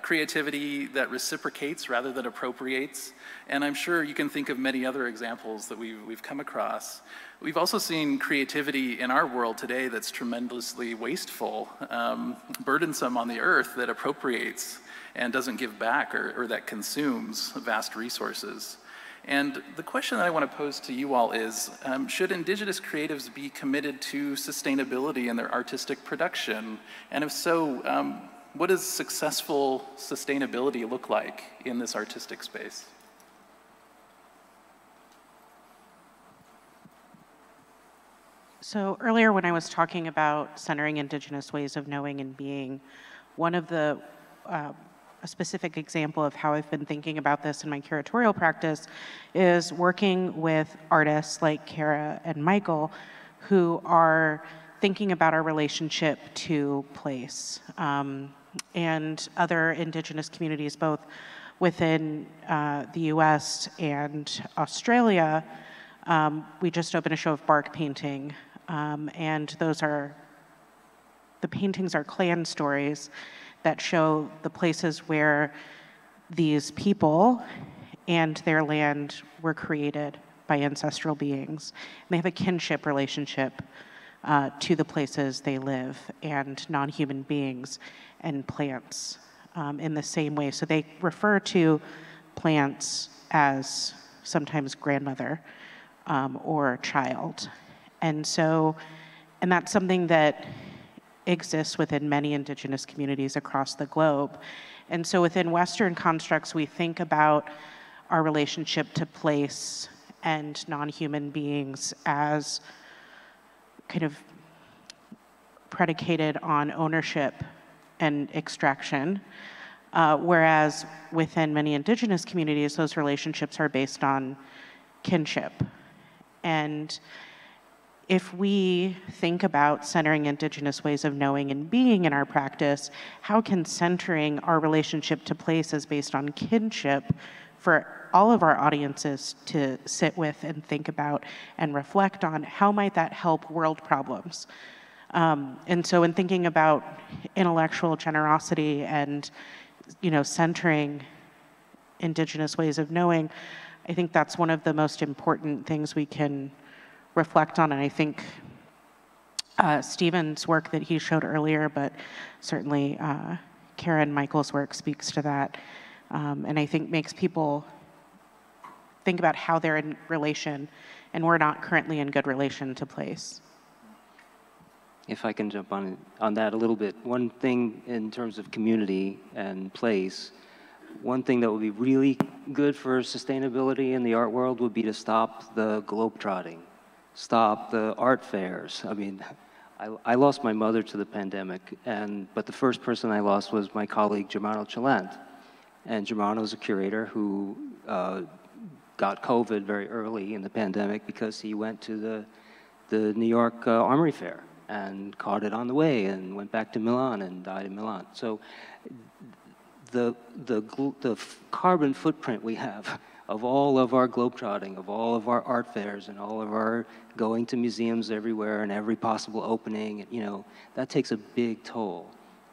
creativity that reciprocates rather than appropriates, and I'm sure you can think of many other examples that we've come across. We've also seen creativity in our world today that's tremendously wasteful, burdensome on the earth, that appropriates and doesn't give back, or that consumes vast resources. And the question that I want to pose to you all is, should Indigenous creatives be committed to sustainability in their artistic production? And if so, what does successful sustainability look like in this artistic space? So earlier when I was talking about centering Indigenous ways of knowing and being, one of the a specific example of how I've been thinking about this in my curatorial practice is working with artists like Kara and Michael, who are thinking about our relationship to place, and other Indigenous communities, both within the US and Australia. We just opened a show of bark painting, and the paintings are clan stories that show the places where these people and their land were created by ancestral beings. And they have a kinship relationship to the places they live and non-human beings and plants in the same way. So they refer to plants as sometimes grandmother or child. And that's something that exists within many Indigenous communities across the globe. And so within Western constructs, we think about our relationship to place and non-human beings as kind of predicated on ownership and extraction, whereas within many Indigenous communities, those relationships are based on kinship. And if we think about centering Indigenous ways of knowing and being in our practice, how can centering our relationship to place as based on kinship for all of our audiences to sit with and think about and reflect on, how might that help world problems? And so in thinking about intellectual generosity and, centering Indigenous ways of knowing, I think that's one of the most important things we can reflect on. And I think Stephen's work that he showed earlier, but certainly Karen Michael's work speaks to that, and I think makes people think about how they're in relation, and we're not currently in good relation to place. If I can jump on that a little bit, one thing in terms of community and place, one thing that would be really good for sustainability in the art world would be to stop the globetrotting, stop the art fairs. I mean, I lost my mother to the pandemic, but the first person I lost was my colleague Germano Chalant. And Germano's a curator who got COVID very early in the pandemic because he went to the New York Armory Fair and caught it on the way and went back to Milan and died in Milan. So the carbon footprint we have of all of our globetrotting, of all of our art fairs, and all of our going to museums everywhere and every possible opening, that takes a big toll.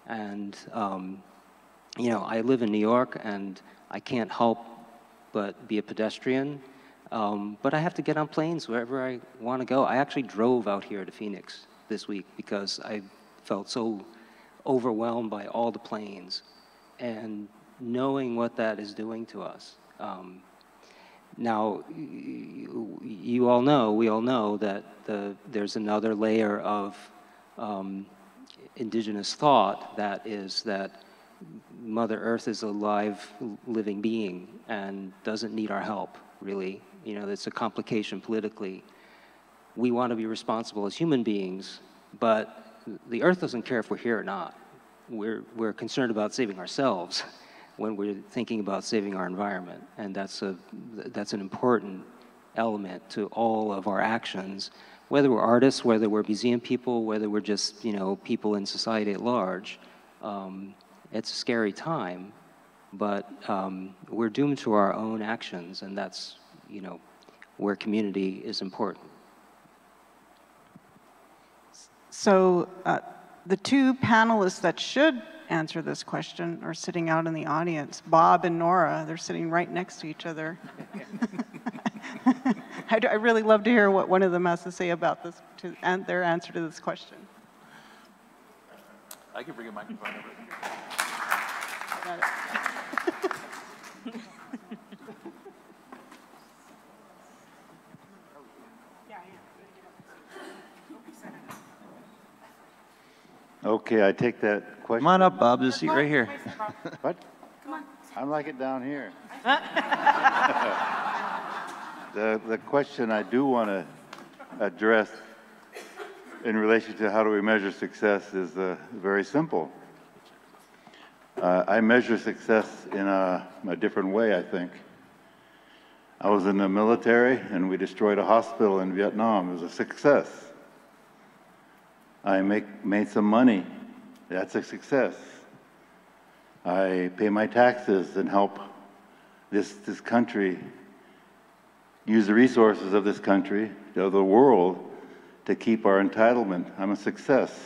And, I live in New York, and I can't help but be a pedestrian, but I have to get on planes wherever I want to go. I actually drove out here to Phoenix this week because I felt so overwhelmed by all the planes, and knowing what that is doing to us. Now, we all know that there's another layer of Indigenous thought that is that Mother Earth is a live, living being and doesn't need our help, really. It's a complication politically. We want to be responsible as human beings, but the Earth doesn't care if we're here or not. We're concerned about saving ourselves when we're thinking about saving our environment, and that's an important element to all of our actions, whether we're artists, whether we're museum people, whether we're just people in society at large. It's a scary time, but we're doomed to our own actions, and that's where community is important. So the two panelists that should answer this question are sitting out in the audience. Bob and Nora, they're sitting right next to each other. I'd really love to hear what one of them has to say about this, and their answer to this question. I can bring a microphone over. Got it. Okay, I take that question. Come on up, Bob. This seat right here. What? Come on. I like it down here. The question I do want to address in relation to how do we measure success is very simple. I measure success in a different way, I think. I was in the military and we destroyed a hospital in Vietnam. It was a success. I made some money. That's a success. I pay my taxes and help this country use the resources of this country, of the world, to keep our entitlement. I'm a success.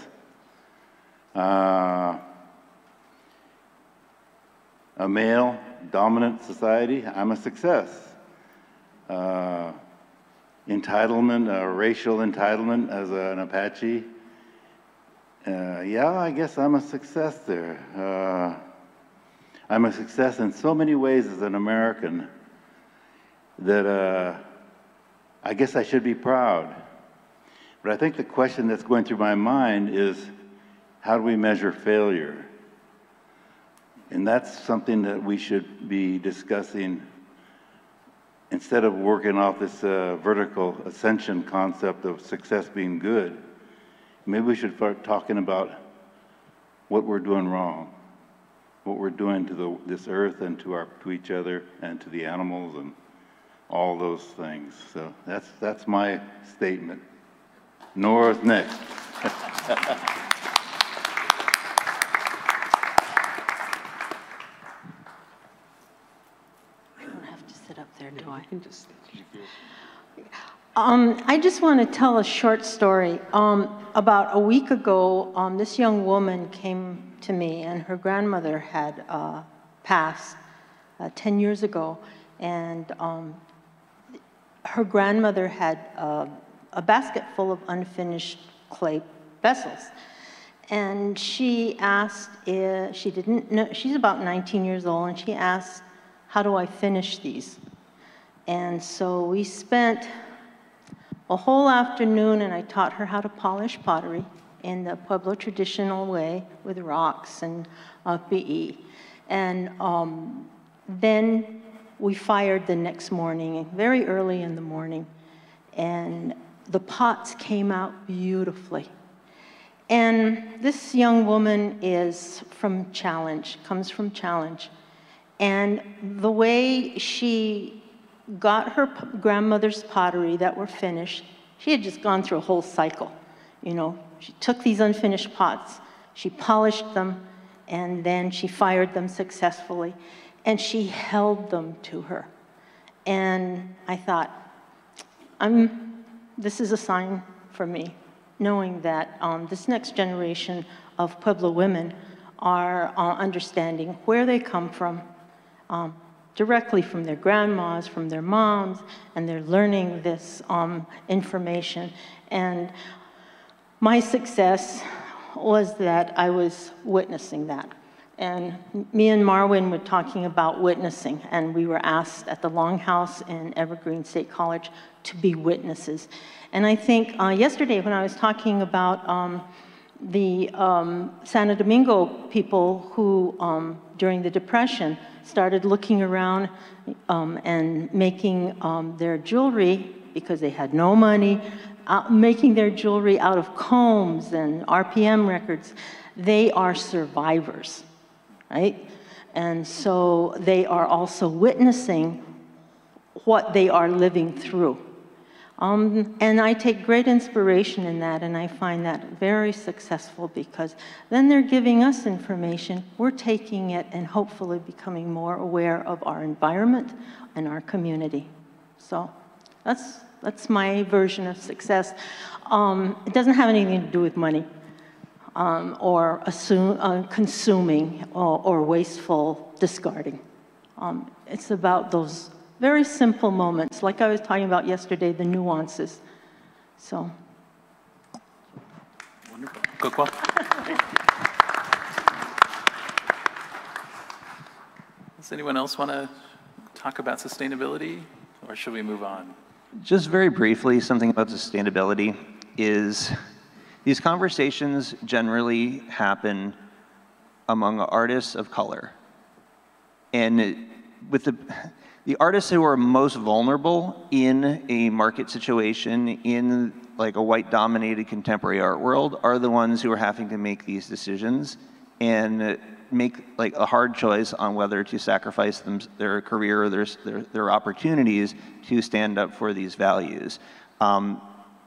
A male dominant society, I'm a success. Entitlement, racial entitlement as an Apache, yeah, I guess I'm a success there. I'm a success in so many ways as an American that I guess I should be proud. But I think the question that's going through my mind is, how do we measure failure? And that's something that we should be discussing instead of working off this vertical ascension concept of success being good. Maybe we should start talking about what we're doing wrong, what we're doing to this earth and to each other and to the animals and all those things. So that's my statement. Nora's next. I don't have to sit up there, do I? I just want to tell a short story. About a week ago, this young woman came to me, and her grandmother had passed 10 years ago, and her grandmother had a basket full of unfinished clay vessels. And she asked, she didn't know, she's about 19 years old, and she asked, how do I finish these? And so we spent a whole afternoon, and I taught her how to polish pottery in the Pueblo traditional way with rocks and PE. And then we fired the next morning, very early in the morning, and the pots came out beautifully. And this young woman is from Challenge, comes from Challenge. And the way she got her grandmother's pottery that were finished, she had just gone through a whole cycle. You know, she took these unfinished pots, she polished them, and then she fired them successfully, and she held them to her. And I thought, this is a sign for me, knowing that this next generation of Pueblo women are understanding where they come from, directly from their grandmas, from their moms, and they're learning this information. And my success was that I was witnessing that. And me and Marwin were talking about witnessing, and we were asked at the Longhouse in Evergreen State College to be witnesses. And I think yesterday when I was talking about the Santo Domingo people who, during the Depression, started looking around and making their jewelry, because they had no money, making their jewelry out of combs and RPM records. They are survivors, right? And so they are also witnessing what they are living through. And I take great inspiration in that, and I find that very successful, because then they're giving us information, we're taking it and hopefully becoming more aware of our environment and our community. So that's That's my version of success. It doesn't have anything to do with money or consuming or wasteful discarding. It's about those very simple moments, like I was talking about yesterday, the nuances. So. Wonderful. Kokwa? Does anyone else want to talk about sustainability, or should we move on? Just very briefly, something about sustainability is these conversations generally happen among artists of color. And with the artists who are most vulnerable in a market situation, in like a white-dominated contemporary art world, are the ones who are having to make these decisions and make like a hard choice on whether to sacrifice their career or their opportunities to stand up for these values.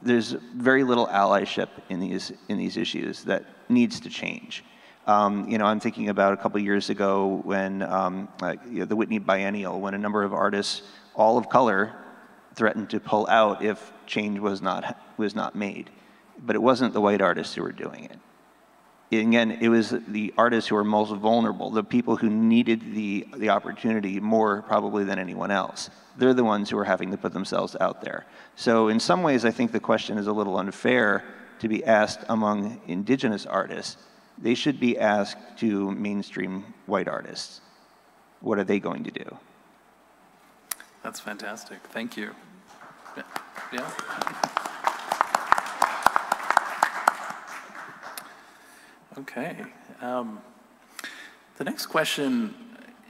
There's very little allyship in these issues that needs to change. I'm thinking about a couple years ago when the Whitney Biennial, when a number of artists, all of color, threatened to pull out if change was not made. But it wasn't the white artists who were doing it. Again, it was the artists who were most vulnerable, the people who needed the opportunity more probably than anyone else. They're the ones who are having to put themselves out there. So in some ways, I think the question is a little unfair to be asked among indigenous artists. They should be asked to mainstream white artists. What are they going to do? That's fantastic. Thank you. Yeah. Okay. The next question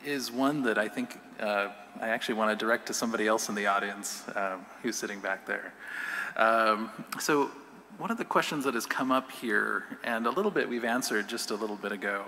is one that I think I actually want to direct to somebody else in the audience who's sitting back there. So one of the questions that has come up here, and a little bit we've answered just a little bit ago,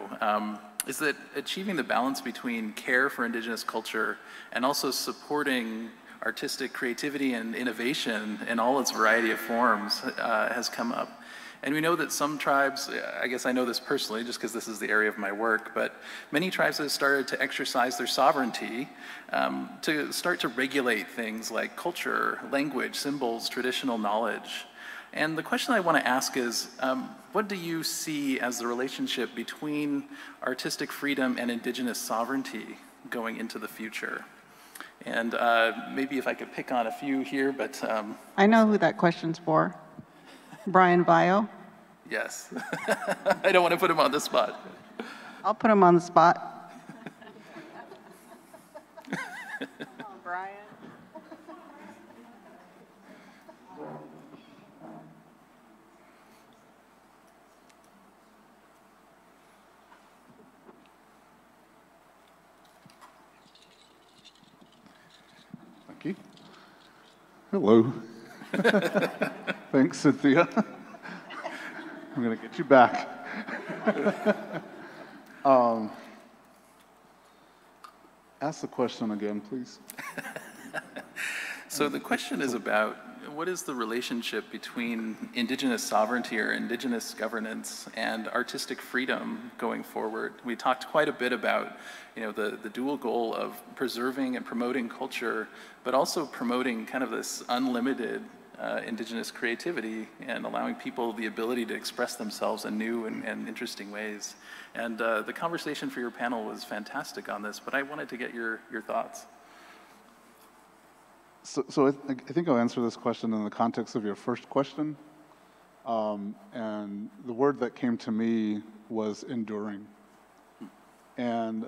is that achieving the balance between care for indigenous culture and also supporting artistic creativity and innovation in all its variety of forms has come up. And we know that some tribes, I guess I know this personally just because this is the area of my work, but many tribes have started to exercise their sovereignty to start to regulate things like culture, language, symbols, traditional knowledge. And the question I want to ask is, what do you see as the relationship between artistic freedom and indigenous sovereignty going into the future? And maybe if I could pick on a few here, but... I know who that question's for. Brian Vio. Yes. I don't want to put him on the spot. I'll put him on the spot. Brian. Thank you. Hello. Thanks, Cynthia. I'm going to get you back. Ask the question again, please. So the question is about what is the relationship between indigenous sovereignty or indigenous governance and artistic freedom going forward? We talked quite a bit about the dual goal of preserving and promoting culture, but also promoting kind of this unlimited indigenous creativity and allowing people the ability to express themselves in new and interesting ways. And the conversation for your panel was fantastic on this, but I wanted to get your thoughts. So I think I'll answer this question in the context of your first question. And the word that came to me was enduring. And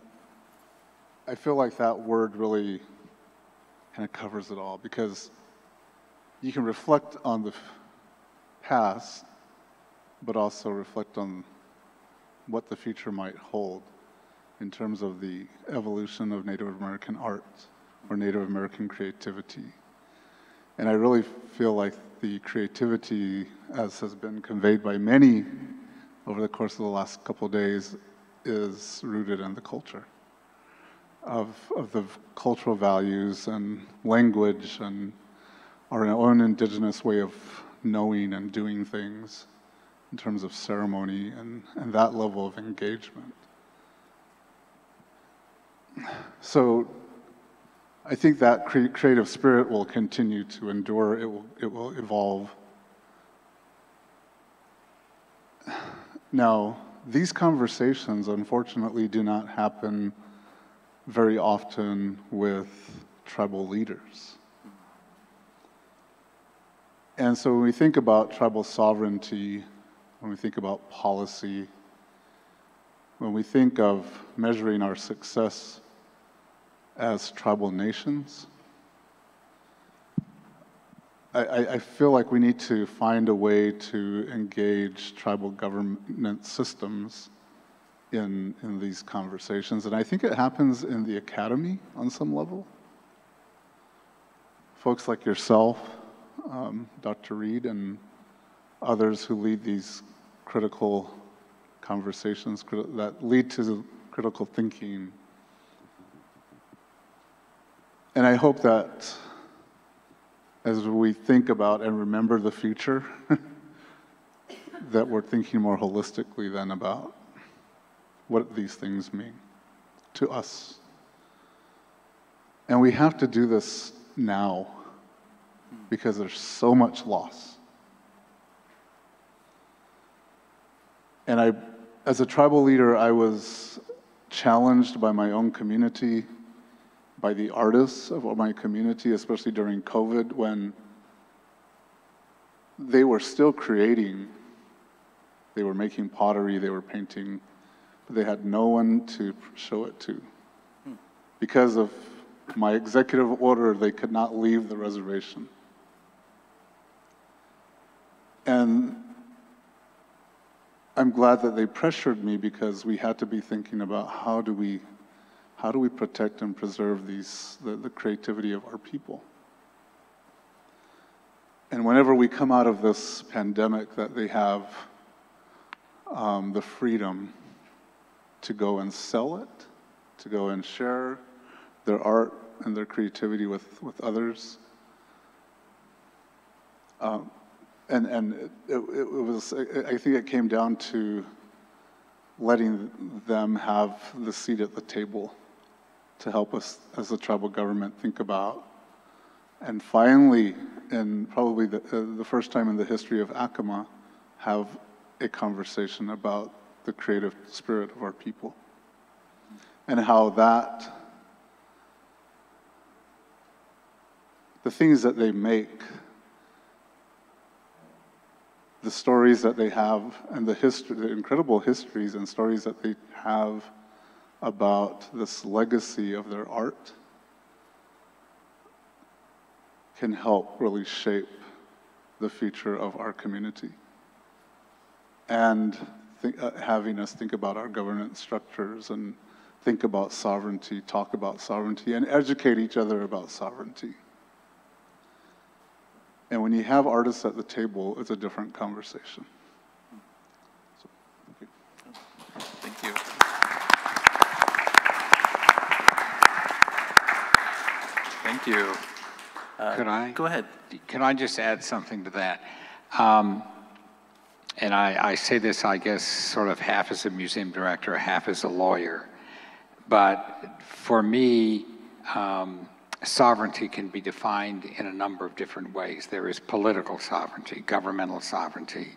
I feel like that word really kind of covers it all, because you can reflect on the past, but also reflect on what the future might hold in terms of the evolution of Native American art or Native American creativity. And I really feel like the creativity, as has been conveyed by many over the course of the last couple of days, is rooted in the culture of the cultural values and language and our own indigenous way of knowing and doing things in terms of ceremony and that level of engagement. So I think that creative spirit will continue to endure. It will evolve. Now, these conversations, unfortunately, do not happen very often with tribal leaders. And so when we think about tribal sovereignty, when we think about policy, when we think of measuring our success as tribal nations, I feel like we need to find a way to engage tribal government systems in these conversations. And I think it happens in the academy on some level. Folks like yourself, Dr. Reed, and others who lead these critical conversations that lead to critical thinking. And I hope that as we think about and remember the future, that we're thinking more holistically then about what these things mean to us. And we have to do this now because there's so much loss. And as a tribal leader, I was challenged by my own community, by the artists of my community, especially during COVID, when they were still creating. They were making pottery, they were painting, but they had no one to show it to. Because of my executive order, they could not leave the reservation. And I'm glad that they pressured me, because we had to be thinking about how do we protect and preserve the creativity of our people. And whenever we come out of this pandemic, that they have the freedom to go and sell it, to go and share their art and their creativity with others. And it was, I think it came down to letting them have the seat at the table to help us as a tribal government think about, and finally, and probably the first time in the history of Acoma, have a conversation about the creative spirit of our people and how the things that they make, the stories that they have, and the incredible histories and stories that they have about this legacy of their art can help really shape the future of our community. And having us think about our governance structures and think about sovereignty, talk about sovereignty, and educate each other about sovereignty. And when you have artists at the table, it's a different conversation. So, thank you. Thank you. Thank you. Could I? Go ahead. Can I just add something to that? And I say this, I guess, sort of half as a museum director, half as a lawyer. But for me, sovereignty can be defined in a number of different ways. There is political sovereignty, governmental sovereignty,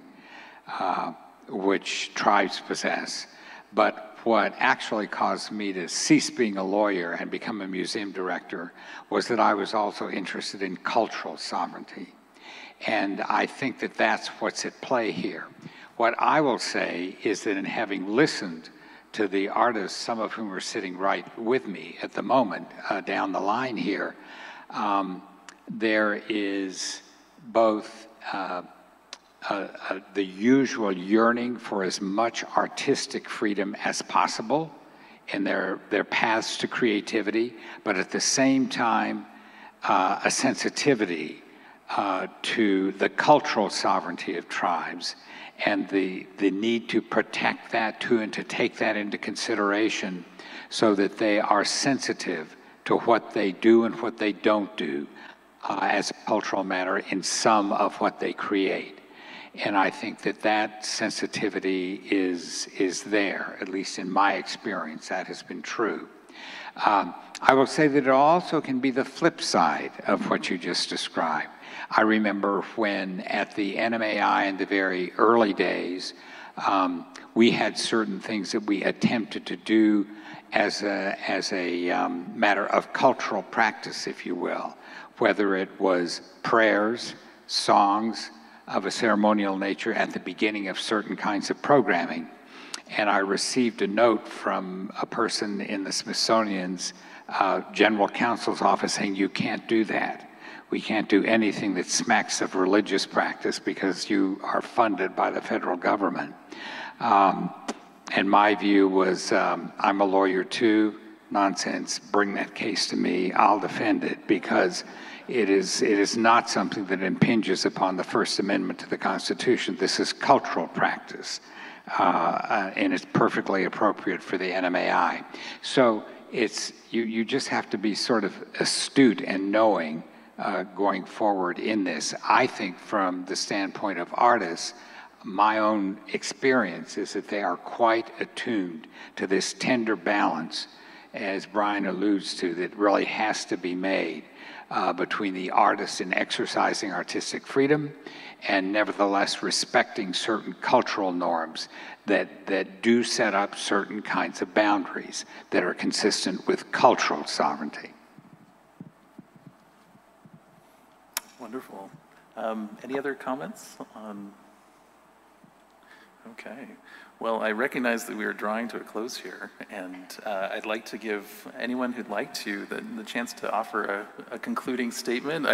which tribes possess. But what actually caused me to cease being a lawyer and become a museum director was that I was also interested in cultural sovereignty. And I think that that's what's at play here. What I will say is that in having listened to the artists, some of whom are sitting right with me at the moment down the line here, there is both the usual yearning for as much artistic freedom as possible in their paths to creativity, but at the same time, a sensitivity to the cultural sovereignty of tribes and the need to protect that too, and to take that into consideration so that they are sensitive to what they do and what they don't do as a cultural matter in some of what they create. And I think that that sensitivity is there, at least in my experience, that has been true. I will say that it also can be the flip side of what you just described. I remember when at the NMAI in the very early days, we had certain things that we attempted to do as a matter of cultural practice, if you will, whether it was prayers, songs of a ceremonial nature at the beginning of certain kinds of programming. And I received a note from a person in the Smithsonian's General Counsel's office saying, you can't do that. We can't do anything that smacks of religious practice because you are funded by the federal government. And my view was, I'm a lawyer too, nonsense, bring that case to me, I'll defend it, because it is not something that impinges upon the First Amendment to the Constitution. This is cultural practice, and it's perfectly appropriate for the NMAI. So you just have to be sort of astute and knowing going forward in this. I think from the standpoint of artists, my own experience is that they are quite attuned to this tender balance, as Brian alludes to, that really has to be made between the artist in exercising artistic freedom and nevertheless respecting certain cultural norms that do set up certain kinds of boundaries that are consistent with cultural sovereignty. Wonderful. Any other comments on? Okay. Well, I recognize that we are drawing to a close here, and I'd like to give anyone who'd like to the chance to offer a concluding statement.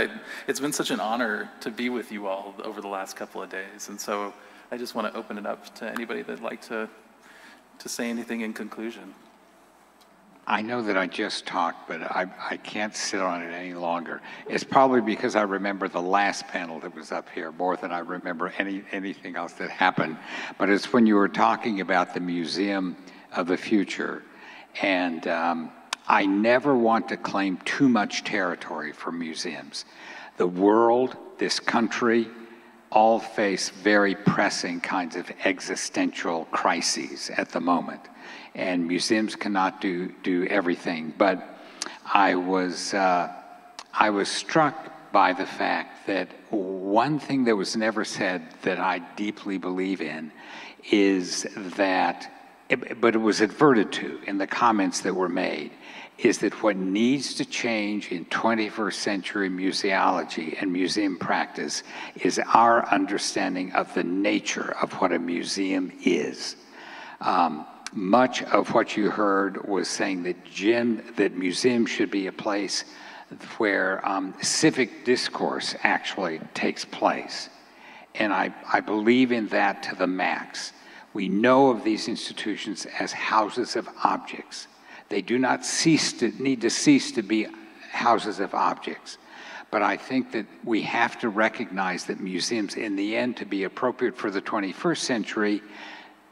It's been such an honor to be with you all over the last couple of days, and so I just want to open it up to anybody that'd like to say anything in conclusion. I know that I just talked, but I can't sit on it any longer. It's probably because I remember the last panel that was up here more than I remember anything else that happened. But it's when you were talking about the Museum of the Future, and I never want to claim too much territory for museums. The world, this country, all face very pressing kinds of existential crises at the moment. And museums cannot do everything. But I was struck by the fact that one thing that was never said that I deeply believe in is that, but it was adverted to in the comments that were made, is that what needs to change in 21st century museology and museum practice is our understanding of the nature of what a museum is. Much of what you heard was saying that museums should be a place where civic discourse actually takes place. And I believe in that to the max. We know of these institutions as houses of objects. They do not need to cease to be houses of objects. But I think that we have to recognize that museums, in the end, to be appropriate for the 21st century,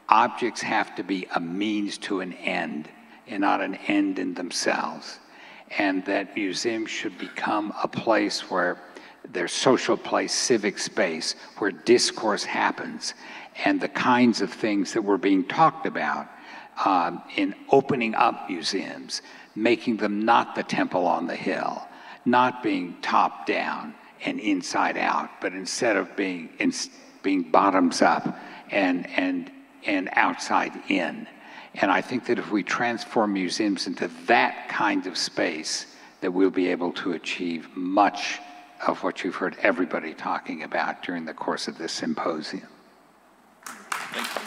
objects have to be a means to an end and not an end in themselves. And that museums should become a place where there's social place, civic space, where discourse happens, and the kinds of things that were being talked about in opening up museums, making them not the temple on the hill, not being top down and inside out, but instead of being bottoms up and outside in. And I think that if we transform museums into that kind of space, that we'll be able to achieve much of what you've heard everybody talking about during the course of this symposium. Thank you.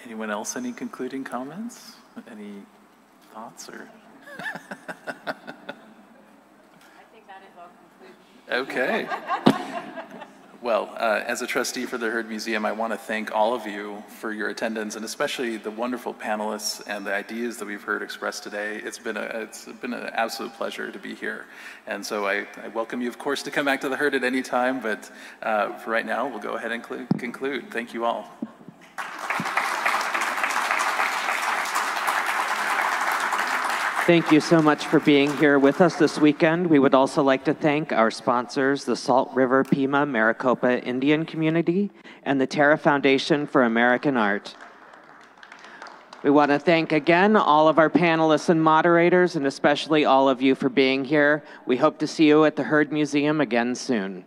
Anyone else, any concluding comments? Any thoughts or? I think that is all concluded. Okay. Well, as a trustee for the Heard Museum, I want to thank all of you for your attendance, and especially the wonderful panelists and the ideas that we've heard expressed today. It's been an absolute pleasure to be here. And so I welcome you, of course, to come back to the Heard at any time, but for right now, we'll go ahead and conclude. Thank you all. Thank you so much for being here with us this weekend. We would also like to thank our sponsors, the Salt River Pima Maricopa Indian Community and the Terra Foundation for American Art. We want to thank again all of our panelists and moderators, and especially all of you for being here. We hope to see you at the Heard Museum again soon.